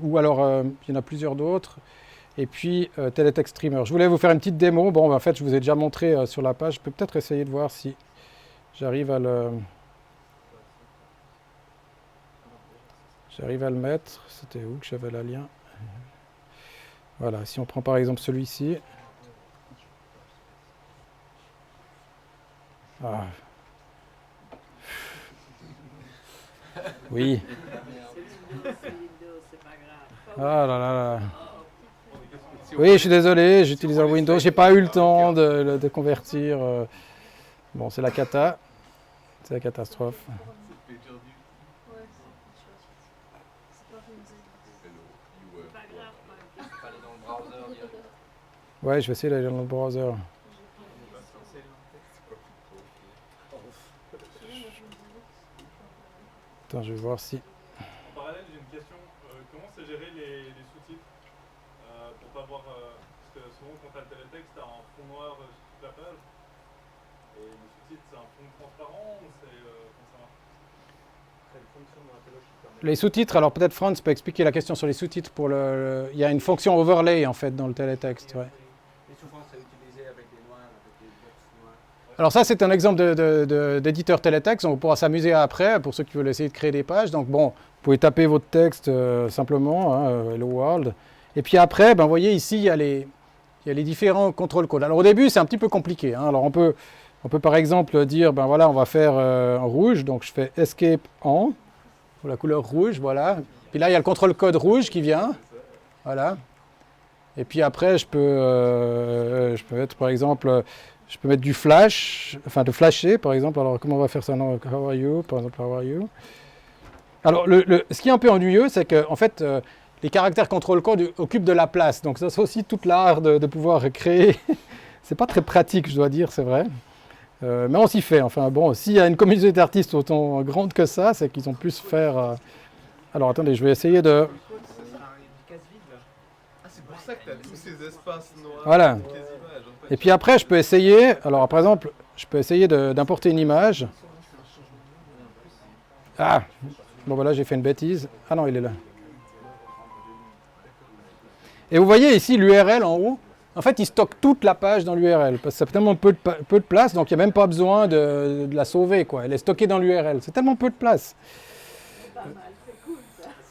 Ou alors, il y en a plusieurs d'autres. Et puis, Teletext Streamer. Je voulais vous faire une petite démo. Bon, ben, en fait, je vous ai déjà montré sur la page. Je peux peut-être essayer de voir si j'arrive à le... J'arrive à le mettre. C'était où que j'avais le lien? Voilà, si on prend par exemple celui-ci. Ah. Oui. Ah là là là. Oui, je suis désolé, j'utilise un Windows. J'ai pas eu le temps de convertir. Bon, c'est la cata. C'est la catastrophe. Ouais, je vais essayer d'aller dans le browser. Attends, je vais voir si... En parallèle, j'ai une question. Comment c'est géré les sous-titres pour pas voir... parce que souvent, quand tu as le télétexte, tu as un fond noir sur toute la page. Et les sous-titres, c'est un fond transparent ou c'est... comment ça marche? Les sous-titres, alors peut-être Franz peut expliquer la question sur les sous-titres. Il y a une fonction overlay en fait dans le télétexte. Ouais. Et souvent, c'est utilisé avec des noirs, avec des box noirs. Alors ça, c'est un exemple d'éditeur télétexte. On pourra s'amuser après, pour ceux qui veulent essayer de créer des pages. Donc bon, vous pouvez taper votre texte simplement, hein, Hello World. Et puis après, ben, vous voyez ici, il y a les différents contrôle codes. Alors au début, c'est un petit peu compliqué. Hein. Alors on peut par exemple dire, ben voilà, on va faire en rouge. Donc je fais Escape en, pour la couleur rouge, voilà. Puis là, il y a le contrôle code rouge qui vient. Voilà. Et puis après, je peux mettre par exemple... Je peux mettre du flash, enfin de flasher par exemple. Alors comment on va faire ça? Non, how are you, par exemple, how are you. Alors ce qui est un peu ennuyeux, c'est que en fait, les caractères control code occupent de la place. Donc ça c'est aussi toute l'art de pouvoir créer. C'est pas très pratique, je dois dire, c'est vrai. Mais on s'y fait. Enfin bon, s'il y a une communauté d'artistes autant grande que ça, c'est qu'ils ont pu se faire... Alors attendez, je vais essayer de... Ce sera une case vide là. Ah, c'est pour ça que tu as tous ces espaces noirs Voilà. avec les images. En fait. Et puis après, je peux essayer... Alors par exemple, je peux essayer d'importer une image. Ah, bon voilà, j'ai fait une bêtise. Ah non, il est là. Et vous voyez ici l'URL en haut. En fait, il stocke toute la page dans l'URL, parce que ça fait tellement peu de place, donc il n'y a même pas besoin de la sauver, quoi. Elle est stockée dans l'URL. C'est tellement peu de place.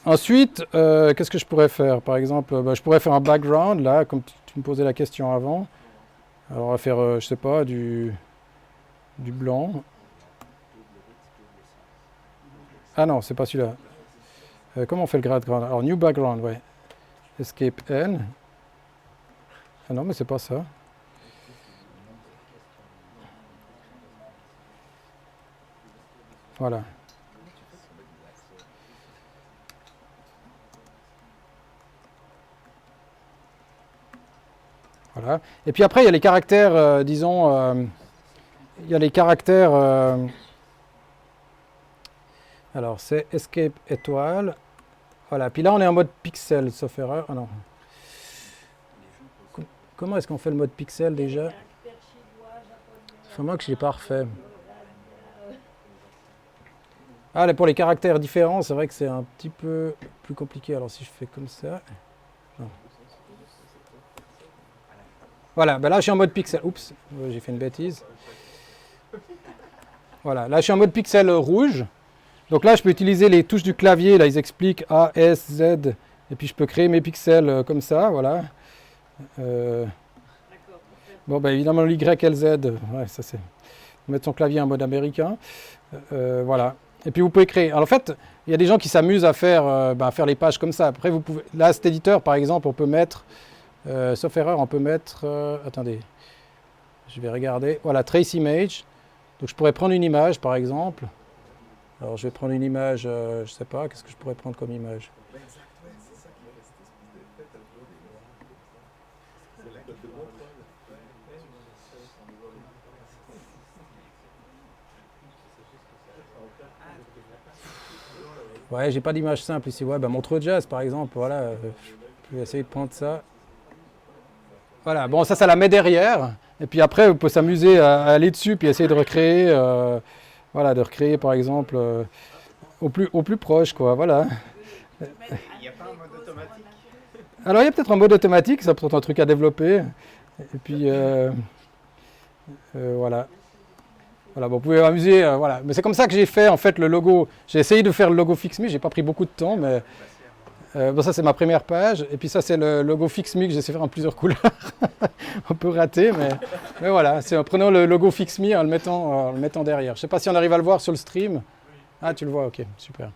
Ensuite, qu'est-ce que je pourrais faire? Par exemple, je pourrais faire un background, là, comme tu me posais la question avant. Alors, on va faire, je sais pas, du blanc. Ah non, c'est pas celui-là. Comment on fait le background? Alors, new background, ouais. Escape N. Ah non, mais c'est pas ça. Voilà. Voilà. Et puis après, il y a les caractères, disons, il y a les caractères, alors c'est escape étoile. Voilà. Puis là, on est en mode pixel, sauf erreur. Ah non. Comment est-ce qu'on fait le mode pixel déjà? Vraiment que je ne l'ai pas refait. Ah, là, pour les caractères différents, c'est vrai que c'est un petit peu plus compliqué. Alors si je fais comme ça... Non. Voilà, ben là je suis en mode pixel. Oups, j'ai fait une bêtise. Voilà, là je suis en mode pixel rouge. Donc là je peux utiliser les touches du clavier. Là ils expliquent A, S, Z. Et puis je peux créer mes pixels comme ça, voilà. Bon, ben évidemment, l'Y, L, Z, ouais, ça c'est. Mettre son clavier en mode américain. Voilà. Et puis vous pouvez créer. Alors en fait, il y a des gens qui s'amusent à faire les pages comme ça. Après, vous pouvez. Là, cet éditeur, par exemple, on peut mettre. Sauf erreur, on peut mettre. Attendez. Je vais regarder. Voilà, trace image. Donc je pourrais prendre une image, par exemple. Alors je vais prendre une image, je sais pas, qu'est-ce que je pourrais prendre comme image? Ouais, j'ai pas d'image simple ici. Ouais, Montreux Jazz par exemple, voilà. Je vais essayer de prendre ça. Voilà, bon, ça la met derrière. Et puis après, vous pouvez s'amuser à aller dessus, puis essayer de recréer, voilà, de recréer par exemple au plus proche, quoi, voilà. Il n'y a pas un mode automatique? Alors, il y a peut-être un mode automatique, ça peut-être un truc à développer. Et puis, voilà. Voilà, bon, vous pouvez vous amuser, voilà. Mais c'est comme ça que j'ai fait en fait le logo. J'ai essayé de faire le logo FixMe, j'ai pas pris beaucoup de temps, mais bon, ça c'est ma première page. Et puis ça c'est le logo FixMe que j'ai essayé de faire en plusieurs couleurs. Un peu raté, mais voilà. C'est en prenant le logo FixMe en le mettant derrière. Je sais pas si on arrive à le voir sur le stream. Ah, tu le vois, ok, super.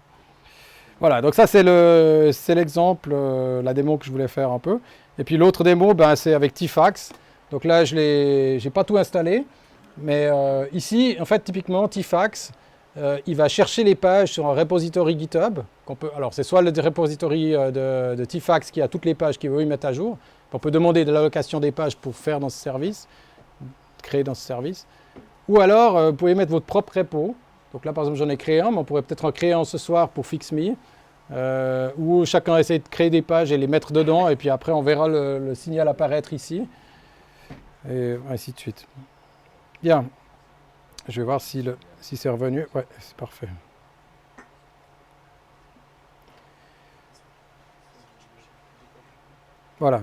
Voilà, donc ça c'est l'exemple, la démo que je voulais faire un peu. Et puis l'autre démo, c'est avec Tfax. Donc là, j'ai pas tout installé. Mais ici, en fait, typiquement, Tfax, il va chercher les pages sur un repository GitHub. Alors, c'est soit le repository de Tfax qui a toutes les pages qu'il veut y mettre à jour. On peut demander de l'allocation des pages pour faire dans ce service, créer dans ce service. Ou alors, vous pouvez mettre votre propre repo. Donc là, par exemple, j'en ai créé un, mais on pourrait peut-être en créer un ce soir pour FixMe. Où chacun essaie de créer des pages et les mettre dedans. Et puis après, on verra le signal apparaître ici. Et ainsi de suite. Bien, je vais voir si c'est revenu. Ouais, c'est parfait. Voilà.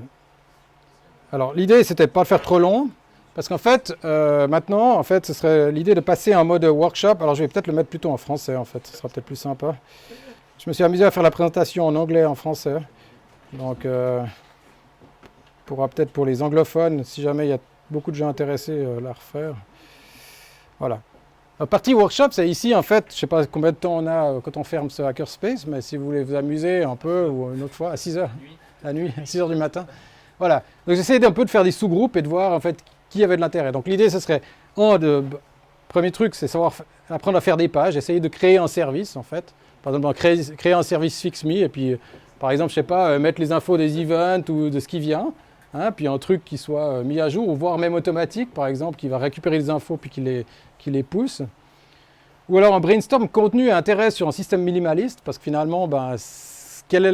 Alors, l'idée, c'était de ne pas le faire trop long, parce qu'en fait, maintenant, en fait, ce serait l'idée de passer en mode workshop. Alors, je vais peut-être le mettre plutôt en français, en fait. Ce sera peut-être plus sympa. Je me suis amusé à faire la présentation en anglais et en français. Donc, pourra peut-être pour les anglophones, si jamais il y a beaucoup de gens intéressés, la refaire. Voilà. La partie workshop, c'est ici, en fait, je ne sais pas combien de temps on a quand on ferme ce hackerspace, mais si vous voulez vous amuser un peu, ou une autre fois, à 6h, la nuit, à 6h du matin. Voilà. Donc j'essaie un peu de faire des sous-groupes et de voir, en fait, qui avait de l'intérêt. Donc l'idée, ce serait, premier truc, c'est apprendre à faire des pages, essayer de créer un service, en fait. Par exemple, créer un service FixMe, et puis Par exemple, je sais pas, mettre les infos des events ou de ce qui vient, hein, puis un truc qui soit mis à jour, ou voire même automatique, par exemple, qui va récupérer les infos puis qui les pousse. Ou alors un brainstorm contenu et intérêt sur un système minimaliste, parce que finalement, ben,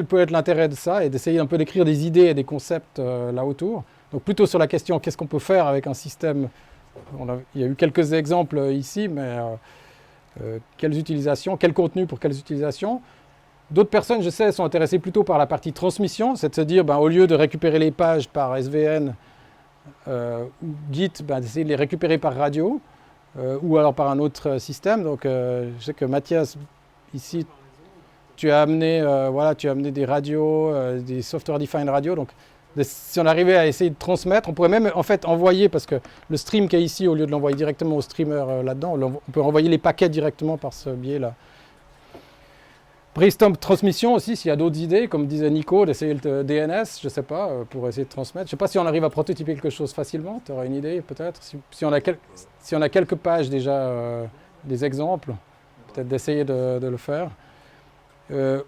peut être l'intérêt de ça, et d'essayer un peu d'écrire des idées et des concepts là autour. Donc plutôt sur la question qu'est-ce qu'on peut faire avec un système. Il y a eu quelques exemples ici, mais quelles utilisations, quel contenu pour quelles utilisations. D'autres personnes, je sais, sont intéressées plutôt par la partie transmission, c'est de se dire, ben, au lieu de récupérer les pages par SVN ou Git, ben, d'essayer de les récupérer par radio, ou alors par un autre système. Donc je sais que Mathias, ici, tu as amené des radios, des software defined radios. Donc si on arrivait à essayer de transmettre, on pourrait même en fait envoyer, parce que le stream qui est ici, au lieu de l'envoyer directement au streamer là-dedans, on peut envoyer les paquets directement par ce biais-là. Brainstorm transmission aussi, s'il y a d'autres idées, comme disait Nico, d'essayer le DNS, je ne sais pas, pour essayer de transmettre. Je ne sais pas si on arrive à prototyper quelque chose facilement, tu auras une idée peut-être. Si on a quelques pages déjà, des exemples, peut-être d'essayer de le faire.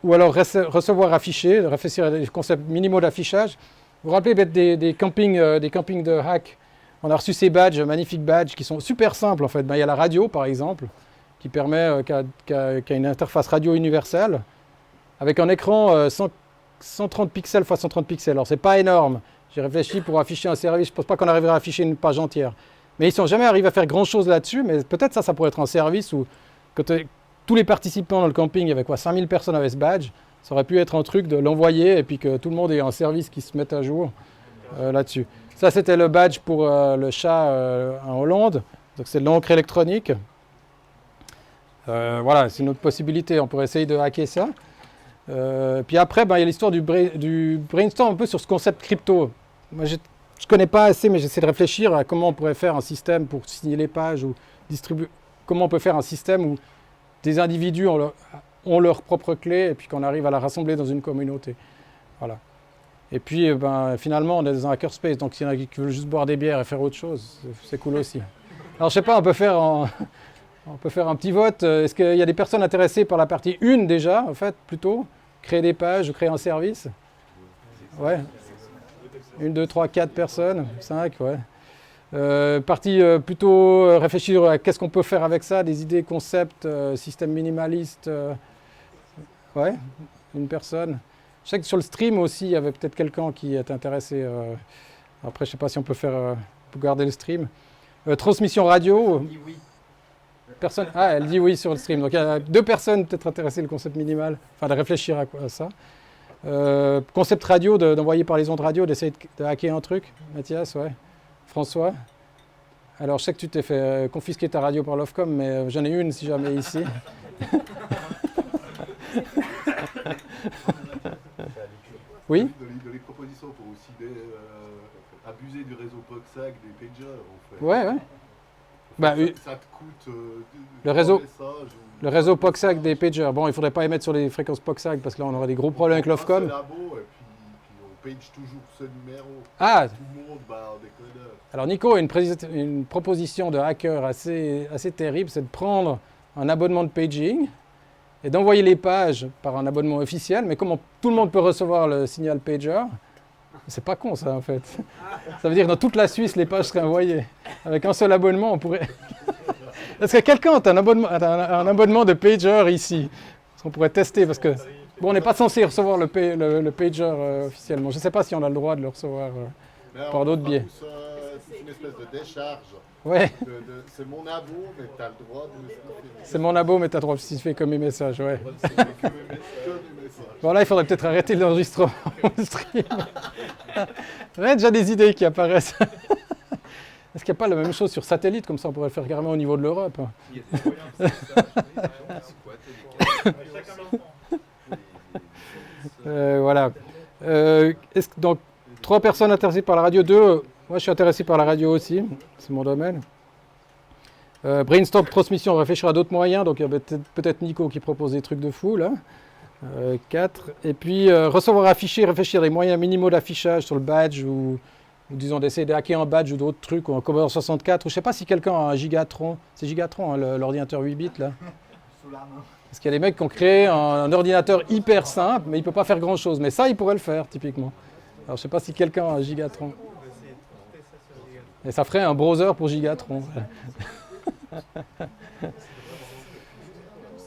Ou alors recevoir affiché, réfléchir à des concepts minimaux d'affichage. Vous vous rappelez des campings de hack. On a reçu ces badges, magnifiques badges, qui sont super simples en fait. Ben, il y a la radio par exemple, qui permet, qui a une interface radio universelle, avec un écran 130 pixels x 130 pixels. Alors c'est pas énorme. J'ai réfléchi pour afficher un service, je ne pense pas qu'on arriverait à afficher une page entière. Mais ils ne sont jamais arrivés à faire grand chose là-dessus, mais peut-être ça pourrait être un service où tous les participants dans le camping, il y avait quoi, 5000 personnes avaient ce badge, ça aurait pu être un truc de l'envoyer et puis que tout le monde ait un service qui se mette à jour là-dessus. Ça c'était le badge pour le chat en Hollande, donc c'est de l'encre électronique. Voilà, c'est une autre possibilité, on pourrait essayer de hacker ça. Puis après, ben, il y a l'histoire du brainstorm un peu sur ce concept crypto. Moi, je ne connais pas assez, mais j'essaie de réfléchir à comment on pourrait faire un système pour signer les pages ou distribuer. Comment on peut faire un système où des individus ont leur propre clé et puis qu'on arrive à la rassembler dans une communauté. Voilà. Et puis, ben, finalement, on est dans un hackerspace, donc s'il y en a qui veulent juste boire des bières et faire autre chose, c'est cool aussi. Alors, je sais pas, on peut faire un petit vote. Est-ce qu'il y a des personnes intéressées par la partie 1 déjà, en fait, plutôt? Créer des pages ou créer un service? Ouais. 1, 2, 3, 4 personnes, 5, ouais. Partie plutôt réfléchir à qu'est-ce qu'on peut faire avec ça, des idées, concepts, système minimaliste. Ouais, une personne. Je sais que sur le stream aussi, il y avait peut-être quelqu'un qui est intéressé. Après, je ne sais pas si on peut faire pour garder le stream. Transmission radio. Oui. Personne. Ah, elle dit oui sur le stream. Donc il y a 2 personnes peut-être intéressées le concept minimal. Enfin, de réfléchir à ça. Concept radio, d'envoyer par les ondes radio, d'essayer de hacker un truc. Mathias, ouais. François. Alors, je sais que tu t'es fait confisquer ta radio par l'Ofcom, mais j'en ai une si jamais ici. Oui. De les propositions pour aussi abuser du réseau POXAC des pagers, en fait. Ouais. Bah, ça te coûte le réseau POXAC des pagers. Bon, il ne faudrait pas émettre sur les fréquences POXAC parce que là, on aurait des gros problèmes avec l'Ofcom. Et puis on page toujours ce numéro. Ah. Tout le monde barre des codeurs. Alors Nico a une proposition de hacker assez terrible, c'est de prendre un abonnement de paging et d'envoyer les pages par un abonnement officiel, mais comment tout le monde peut recevoir le signal pager, c'est pas con ça en fait. Ça veut dire que dans toute la Suisse, les pages seraient envoyées. Avec un seul abonnement, on pourrait... Est-ce que quelqu'un a un abonnement de pager ici? Parce qu'on pourrait tester, parce que... Bon, on n'est pas censé recevoir le pager officiellement. Je ne sais pas si on a le droit de le recevoir par d'autres biais. C'est une espèce de décharge. Ouais. C'est mon abo, mais tu as le droit de... C'est mon abo, mais tu as le droit de sniffer comme mes messages, ouais. Que mes messages. Bon, là, il faudrait peut-être arrêter l'enregistrement au stream. Il y a déjà des idées qui apparaissent. Est-ce qu'il n'y a pas la même chose sur satellite, comme ça on pourrait le faire carrément au niveau de l'Europe? Il y a des moyens de faire ça. Voilà. Donc, 3 personnes intéressées par la radio, 2. Moi, je suis intéressé par la radio aussi. C'est mon domaine. Brainstorm transmission, on réfléchira à d'autres moyens. Donc, il y a peut-être Nico qui propose des trucs de fou, là. 4. Et puis, recevoir afficher, réfléchir à des moyens minimaux d'affichage sur le badge ou disons d'essayer de hacker un badge ou d'autres trucs, ou un Commodore 64. Ou je ne sais pas si quelqu'un a un Gigatron. C'est Gigatron, hein, l'ordinateur 8 bits, là. Sous la main. Parce qu'il y a des mecs qui ont créé un ordinateur hyper simple, mais il ne peut pas faire grand-chose. Mais ça, il pourrait le faire, typiquement. Alors, je ne sais pas si quelqu'un a un Gigatron. On va essayer de tester ça sur Gigatron. Et ça ferait un browser pour Gigatron.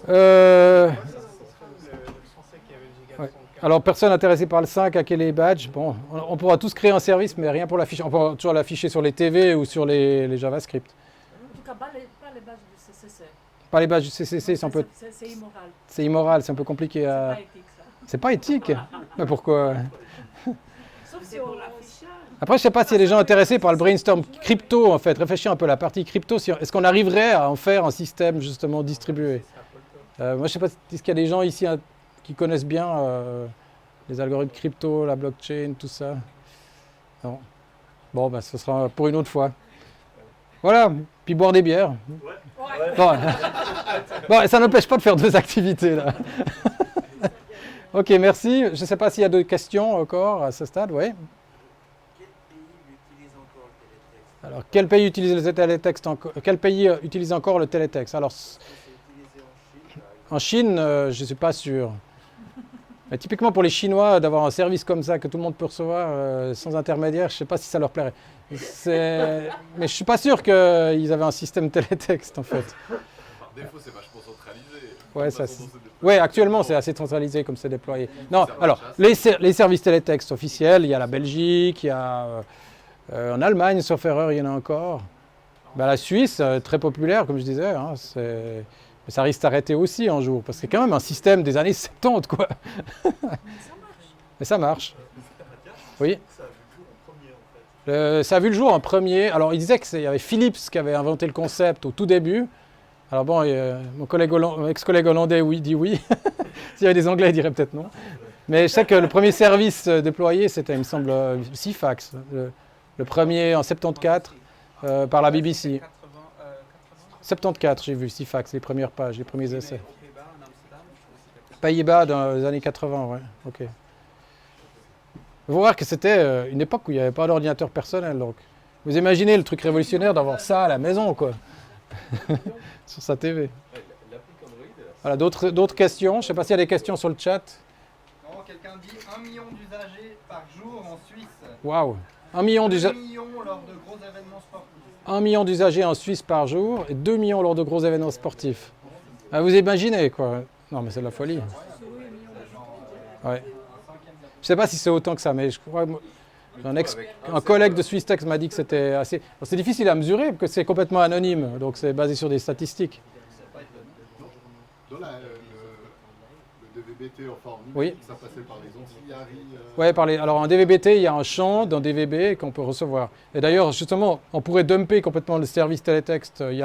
Euh, Je pensais qu'il y avait le Gigatron Ouais. 4. alors, personne intéressé par le 5, hacker les badges. Bon, on pourra tous créer un service, mais rien pour l'afficher. On pourra toujours l'afficher sur les TV ou sur les JavaScript. En tout cas, pas les bases du CCC. Pas les badges du CCC, c'est un peu, C'est immoral. c'est immoral, c'est un peu compliqué C'est à... pas éthique, ça. C'est pas éthique. Mais pourquoi? Sauf si on l'affichage. Après, je ne sais pas s'il y a des gens intéressés par le brainstorm crypto, en fait. Réfléchir un peu à la partie crypto. Est-ce qu'on arriverait à en faire un système, justement, distribué? Moi, je ne sais pas, est-ce qu'il y a des gens ici qui connaissent bien les algorithmes crypto, la blockchain, tout ça? Non. Bon, ben, ce sera pour une autre fois. Voilà, puis boire des bières. Ouais. Bon, bon, ça n'empêche pas de faire 2 activités, là. Ok, merci. Je ne sais pas s'il y a d'autres questions encore à ce stade, oui. Alors, quel pays utilise le télétexte encore? Quel pays utilise encore le télétexte? Alors, en Chine, je ne suis pas sûr. Mais typiquement pour les Chinois, d'avoir un service comme ça que tout le monde peut recevoir sans intermédiaire, je ne sais pas si ça leur plairait. Mais je ne suis pas sûr qu'ils avaient un système télétexte en fait. Par défaut, c'est vachement centralisé. Ouais, La ça, façon dont c'est déployé. Ouais, actuellement c'est assez centralisé comme c'est déployé. Non, Ça alors marche, les services télétextes officiels, il y a la Belgique, il y a en Allemagne, sauf erreur, il y en a encore. Ben, la Suisse, très populaire comme je disais, hein, mais ça risque d'arrêter aussi un jour, parce que c'est quand même un système des années 70 quoi. Mais ça marche. Oui. Ça a vu le jour en premier. Alors, il disait qu'il y avait Philips qui avait inventé le concept au tout début. Alors bon, mon ex-collègue hollandais dit oui. S'il y avait des Anglais, il dirait peut-être non. Mais je sais que le premier service déployé, c'était, il me semble, Sifax. Le premier en 74 par la BBC. 74, j'ai vu Sifax, les premières pages, les premiers essais. Pays-Bas dans les années 80, ouais. Ok. Il faut voir que c'était une époque où il n'y avait pas d'ordinateur personnel. Donc. Vous imaginez le truc révolutionnaire d'avoir ça à la maison, quoi. Sur sa TV. Voilà, d'autres questions. Je ne sais pas s'il y a des questions sur le chat. Non, quelqu'un dit 1 million d'usagers par jour en Suisse. Waouh. 1 million 2 millions lors de gros événements sportifs. 1 million d'usagers en Suisse par jour et 2 millions lors de gros événements sportifs. Ah, vous imaginez, quoi. Non, mais c'est de la folie. Ouais. Je ne sais pas si c'est autant que ça, mais je crois un collègue de SwissTex m'a dit que c'était assez... C'est difficile à mesurer, parce que c'est complètement anonyme, donc c'est basé sur des statistiques. Dans le DVB-T, enfin en Oui. numérique, ça passait par les ancillaries. Ouais, alors en DVB-T, il y a un champ dans DVB qu'on peut recevoir. Et d'ailleurs, justement, on pourrait dumper complètement le service télétexte. Il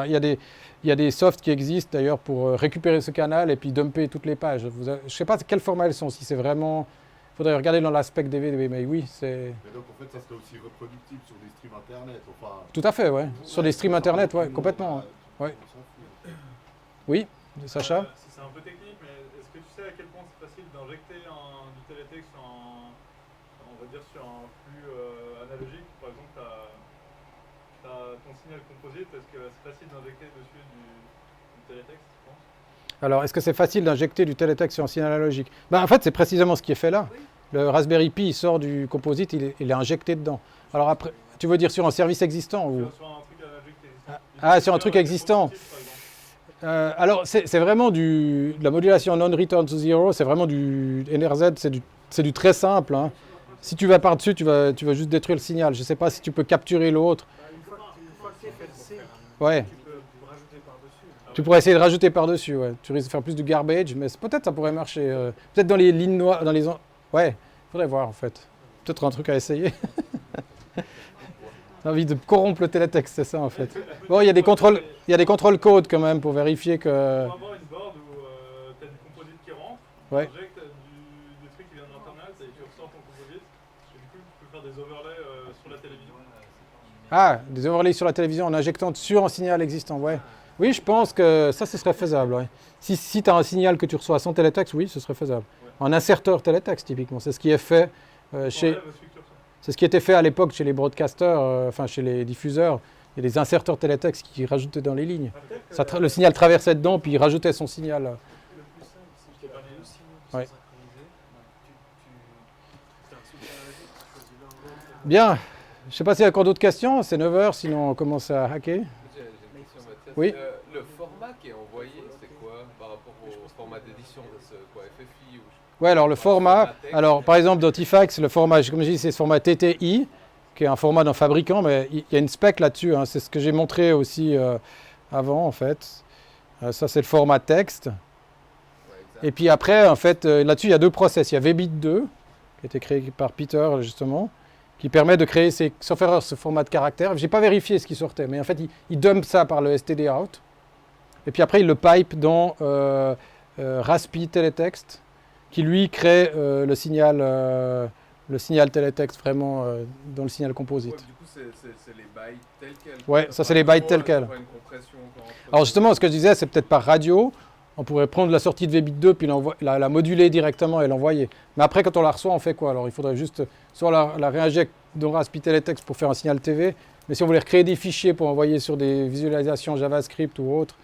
y a des softs qui existent d'ailleurs pour récupérer ce canal et puis dumper toutes les pages. Je ne sais pas quel format elles sont, si c'est vraiment... Il faudrait regarder dans l'aspect DVD, mais oui, c'est... Mais donc en fait, ça serait aussi reproductible sur des streams internet. Enfin, Tout à fait, ouais. Sur des streams internet, ouais, complètement. Ouais. on s'en fout. Oui, Sacha? C'est un peu technique, mais est-ce que tu sais à quel point c'est facile d'injecter du télétexte on va dire sur un flux analogique? Par exemple, tu as ton signal composite, est-ce que c'est facile d'injecter dessus du télétexte, tu penses? Alors, est-ce que c'est facile d'injecter du télétexte sur un signal analogique? Ben, en fait, c'est précisément ce qui est fait là. Le Raspberry Pi, il sort du composite, il est injecté dedans. Alors après, tu veux dire sur un service existant ou... Sur un truc analogique existant. Ah, sur un truc existant. Alors, c'est vraiment de la modulation non-return to zero, c'est vraiment du NRZ, c'est du très simple. Hein. Si tu vas par-dessus, tu vas juste détruire le signal. Je ne sais pas si tu peux capturer l'autre. Une fois que tu es fait le C, Ouais. tu peux rajouter par-dessus. Tu pourrais essayer de rajouter par-dessus, ouais. Tu risques de faire plus de garbage, mais peut-être ça pourrait marcher. Peut-être dans les lignes noires, dans les... Ouais, faudrait voir en fait. Peut-être un truc à essayer. J'ai envie de corrompre le télétexte, c'est ça en fait. Bon, il y a des contrôles code quand même pour vérifier que... Pour avoir une board où tu as du composite qui rentre, Ouais. tu injectes des trucs qui viennent d'Internet et tu ressors ton composite, et du coup tu peux faire des overlays sur la télévision. Ah, des overlays sur la télévision en injectant sur un signal existant, ouais. Oui, je pense que ça, ce serait faisable, ouais. Si tu as un signal que tu reçois sans télétexte, oui, ce serait faisable. En inserteur télétexte, typiquement, c'est ce qui est fait chez... C'est ce qui était fait à l'époque chez les broadcasters, enfin chez les diffuseurs. Il y a des inserteurs télétexte qui rajoutaient dans les lignes. Le signal traversait dedans, puis il rajoutait son signal. Ouais. synchronisé. Tu fais un switch à la logique, tu choisis l'un ou l'autre. Bien. Je ne sais pas s'il y a encore d'autres questions. C'est 9 heures, sinon on commence à hacker. J'ai une question, Mathias. Oui. Le format qui est envoyé, c'est quoi par rapport au format d'édition? C'est quoi, FFI ou... Ouais, alors le format, texte. alors par exemple dans Tifax, le format, comme je dis, c'est ce format TTI, qui est un format d'un fabricant, mais il y a une spec là-dessus, hein, c'est ce que j'ai montré aussi avant en fait. Ça c'est le format texte. Ouais, exact. Et puis après, en fait, là-dessus il y a deux process. Il y a VBit 2, qui a été créé par Peter justement, qui permet de créer, sauf erreur, ce format de caractère. J'ai pas vérifié ce qui sortait, mais en fait il dump ça par le STD out. Et puis après il le pipe dans Raspi Teletext, qui lui crée le signal télétexte vraiment dans le signal Ouais, composite. du coup, c'est les bytes tels quels. Ouais, ça, c'est les bytes tels quels. Pas une compression encore entre- Alors justement, ce que je disais, c'est peut-être par radio, on pourrait prendre la sortie de VBit 2 puis la moduler directement et l'envoyer. Mais après, quand on la reçoit, on fait quoi? Alors il faudrait juste soit la réinjecter dans Raspi Teletext pour faire un signal TV, mais si on voulait recréer des fichiers pour envoyer sur des visualisations JavaScript ou autre,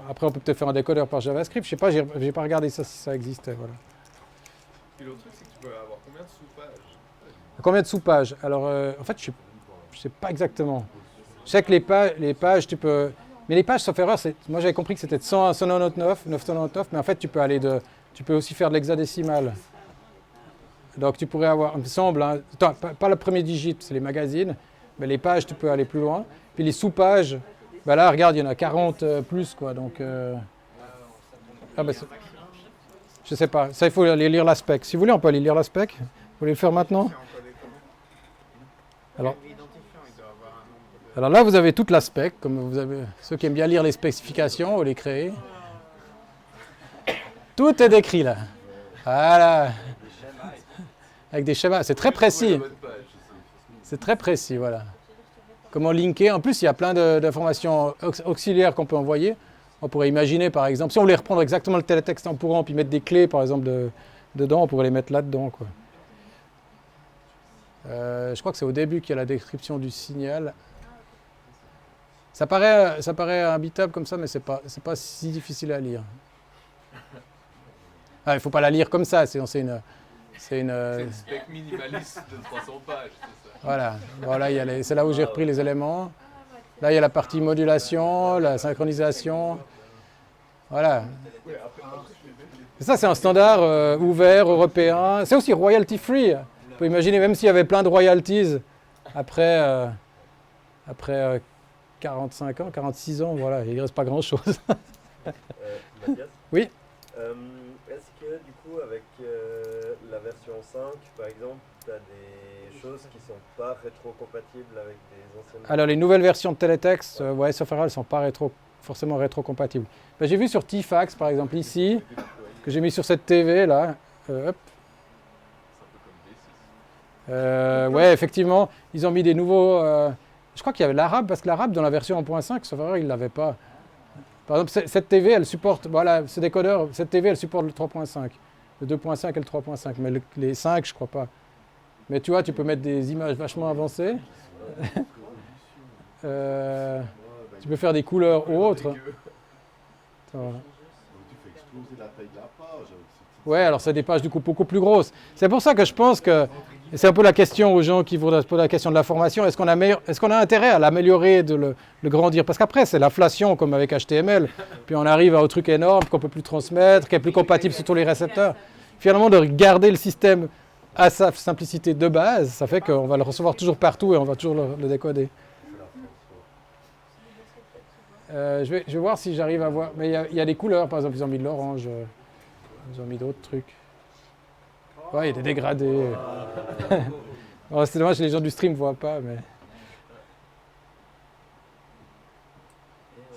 après on peut peut-être faire un décodeur par JavaScript, je sais pas, j'ai pas regardé ça si ça existait. Voilà. Puis l'autre truc, c'est que tu peux avoir combien de sous-pages? Combien de sous-pages? Alors, en fait, je ne sais pas exactement. Je sais que les pages, tu peux... Mais les pages, sauf erreur, moi j'avais compris que c'était de 199, 999, mais en fait, tu peux aussi faire de l'hexadécimal. Donc, tu pourrais avoir, il me semble, hein, attends, pas le premier digit, c'est les magazines, mais les pages, tu peux aller plus loin. Puis les sous-pages, ben là, regarde, il y en a 40 plus, quoi. Donc, ah ben, je sais pas. Ça, il faut aller lire la spec. Si vous voulez, on peut aller lire la spec. Vous voulez le faire maintenant? C'est encodé comment? Alors- Quel identifiant il doit avoir un nombre de... Alors là, vous avez toute la spec, comme vous avez ceux qui aiment bien lire les spécifications ou les créer. Tout est décrit là. Voilà. Avec des schémas. C'est très précis. La bonne page, C'est très précis, voilà. Comment linker. En plus, il y a plein d'informations auxiliaires qu'on peut envoyer. On pourrait imaginer, par exemple, si on voulait reprendre exactement le télétexte temporaire, puis mettre des clés, par exemple, dedans, on pourrait les mettre là-dedans, quoi. Je crois que c'est au début qu'il y a la description du signal. Ça paraît imbitable comme ça, mais c'est pas si difficile à lire. Ah, il ne faut pas la lire comme ça, sinon c'est une... C'est une spec minimaliste de 300 pages, c'est ça. Voilà, voilà c'est là où j'ai repris les éléments. Là, il y a la partie modulation, la synchronisation. Voilà. Et ça, c'est un standard ouvert, européen. C'est aussi royalty free. On peut imaginer, même s'il y avait plein de royalties après 45 ans, 46 ans, voilà, il ne reste pas grand-chose. Mathias? Oui. Est-ce que du coup avec la version 5 par exemple, tu as des choses qui sont pas rétro-compatibles avec des anciennes? Alors les nouvelles versions de télétexte, ouais, sauf erreur, elles ne sont pas forcément rétro-compatibles. Ben, j'ai vu sur Tifax par exemple ici, que j'ai mis sur cette TV là, hop. Ouais, effectivement, ils ont mis des nouveaux... je crois qu'il y avait l'arabe, parce que l'arabe dans la version 1.5, sauf erreur, ils ne l'avaient pas. Par exemple, cette TV, elle supporte, voilà, ce décodeur, cette TV, elle supporte le 3.5, le 2.5 et le 3.5, mais les 5, je crois pas. Mais tu vois, tu peux mettre des images vachement avancées. Tu peux faire des couleurs ou autres. Attends. Donc, tu fais exploser la taille de la page avec ce petit... Ouais, alors c'est des pages du coup beaucoup plus grosses. C'est pour ça que je pense que, et c'est un peu la question aux gens qui voudraient se poser la question de la formation, est-ce qu'on a intérêt à l'améliorer, de le grandir? Parce qu'après, c'est l'inflation comme avec HTML, puis on arrive à un truc énorme qu'on ne peut plus transmettre, qui est plus compatible sur tous les récepteurs. Finalement, de garder le système à sa simplicité de base, ça fait qu'on va le recevoir toujours partout et on va toujours le décoder. Je vais voir si j'arrive à voir. Mais il y a des couleurs, par exemple, ils ont mis de l'orange, ils ont mis d'autres trucs. Ouais, il y a des dégradés. Bon, c'est dommage que les gens du stream ne voient pas, mais...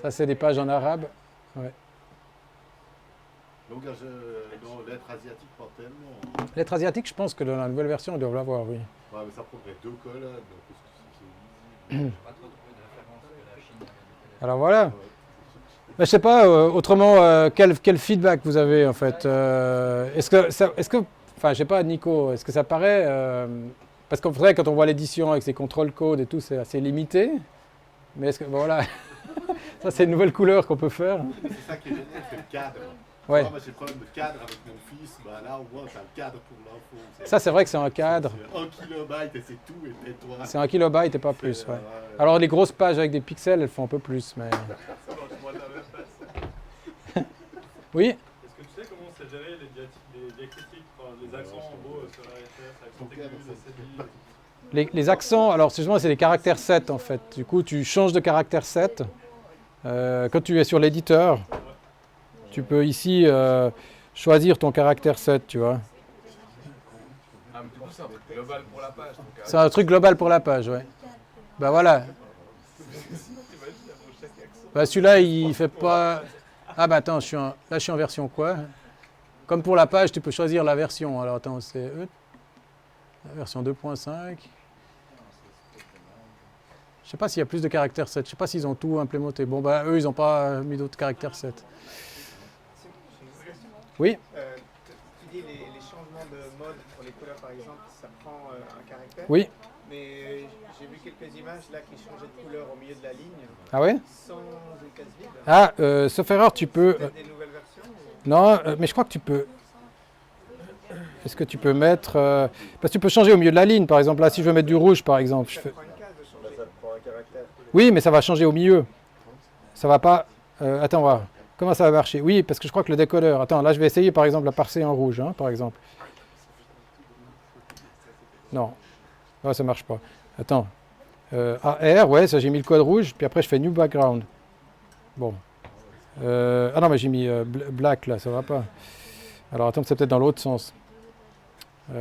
Ça, c'est des pages en arabe. Ouais. Donc, non, lettres asiatiques, pas tellement. Lettres asiatiques, je pense que dans la nouvelle version, ils doivent l'avoir, oui. Ouais, mais ça prendrait 2 colonnes, donc est-ce que c'est visible? Pas trop trouvé de référence que la Chine avait des téléphones. Alors voilà. Mais je sais pas, autrement, quel feedback vous avez en fait enfin je sais pas Nico, est-ce que ça paraît, parce qu'en vrai quand on voit l'édition avec ses contrôle codes et tout, c'est assez limité, mais est-ce que, bon, voilà, ça c'est une nouvelle couleur qu'on peut faire. C'est ça qui est génial, c'est le cadre. Ouais. Moi, j'ai le problème de cadre avec mon fils. Bah, là, au moins, t'as le cadre pour l'info. Ça, c'est vrai que c'est un cadre. C'est 1 kilobyte et c'est tout, et tais-toi. C'est 1 kilobyte et pas plus. C'est, Ouais. Alors, les grosses pages avec des pixels, elles font un peu plus. Mais... Ça marche moins de la même façon. Oui. Est-ce que tu sais comment c'est géré les diacritiques, enfin, les accents en gros sur la RFS, accent aigu, Les accents, alors justement, c'est les caractères 7 en fait. Du coup, tu changes de caractère 7. Quand tu es sur l'éditeur, tu peux ici choisir ton caractère 7, tu vois. Ah, mais du coup, c'est un truc global pour la page. donc, C'est un truc global pour la page, ouais. Bah voilà. Bah celui-là, il fait pas... Ah bah attends, là je suis en version quoi? Comme pour la page, tu peux choisir la version. Alors attends, c'est la version 2.5. Je sais pas s'il y a plus de caractères 7. Je sais pas s'ils ont tout implémenté. Bon bah eux, ils n'ont pas mis d'autres caractères 7. Oui. Tu dis les changements de mode pour les couleurs par exemple, ça prend un caractère. Oui. Mais j'ai vu quelques images là qui changeaient de couleur au milieu de la ligne. Ah ouais? Sans une case vide. Ah, sauf erreur, tu peux... Peut-être des nouvelles versions ou... Non, mais je crois que tu peux... Est-ce que tu peux mettre... Parce que tu peux changer au milieu de la ligne, par exemple. Là, si je veux mettre du rouge, par exemple. Ça prend une case de changer. Ça te prend un caractère. Oui, mais ça va changer au milieu. Ça va pas... attends, on va voir. Comment ça va marcher? Oui, parce que je crois que le décodeur... Attends, là, je vais essayer, par exemple, la parser en rouge, hein, par exemple. Non. Non, ça marche pas. Attends. AR, ouais, ça j'ai mis le code rouge, puis après je fais New Background. Bon. Ah non, mais j'ai mis Black, là, ça va pas. Alors attends, c'est peut-être dans l'autre sens. Attends.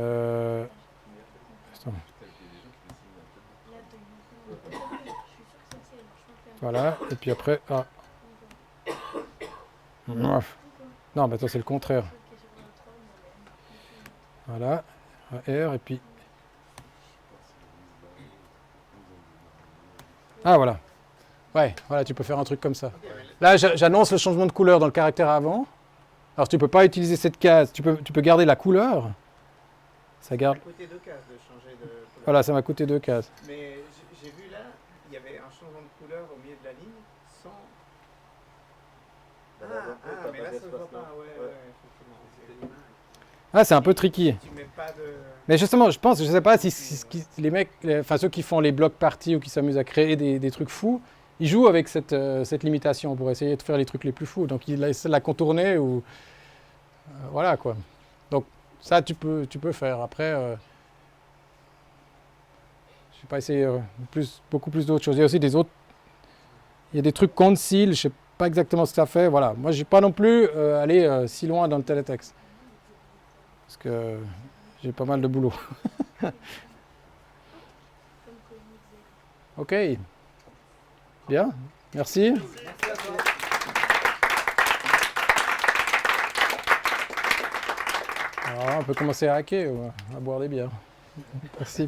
Voilà, et puis après... Ah. Non, mais attends, c'est le contraire. Voilà. AR, et puis... Ah voilà. Ouais, voilà, tu peux faire un truc comme ça. Là, j'annonce le changement de couleur dans le caractère avant. Alors tu peux pas utiliser cette case, tu peux garder la couleur. Ça garde. Ça m'a coûté 2 cases de changer de couleur. Voilà, ça m'a coûté 2 cases. Mais j'ai vu là, il y avait un changement de couleur au milieu de la ligne sans... mais là ça se voit pas, ouais, effectivement. Ah, c'est un peu tricky. Tu mets pas de... Mais justement, je sais pas si les mecs, enfin ceux qui font les blocs parties ou qui s'amusent à créer des trucs fous, ils jouent avec cette limitation pour essayer de faire les trucs les plus fous. Donc ils essaient de la contourner ou voilà quoi. Donc ça tu peux faire. Après, je vais pas essayer beaucoup plus d'autres choses. Il y a aussi il y a des trucs conceal, je sais pas exactement ce que ça fait. Voilà, moi je vais pas non plus aller si loin dans le télétexte parce que j'ai pas mal de boulot. Ok. Bien. Merci. Alors, on peut commencer à hacker ou à boire des bières. Merci.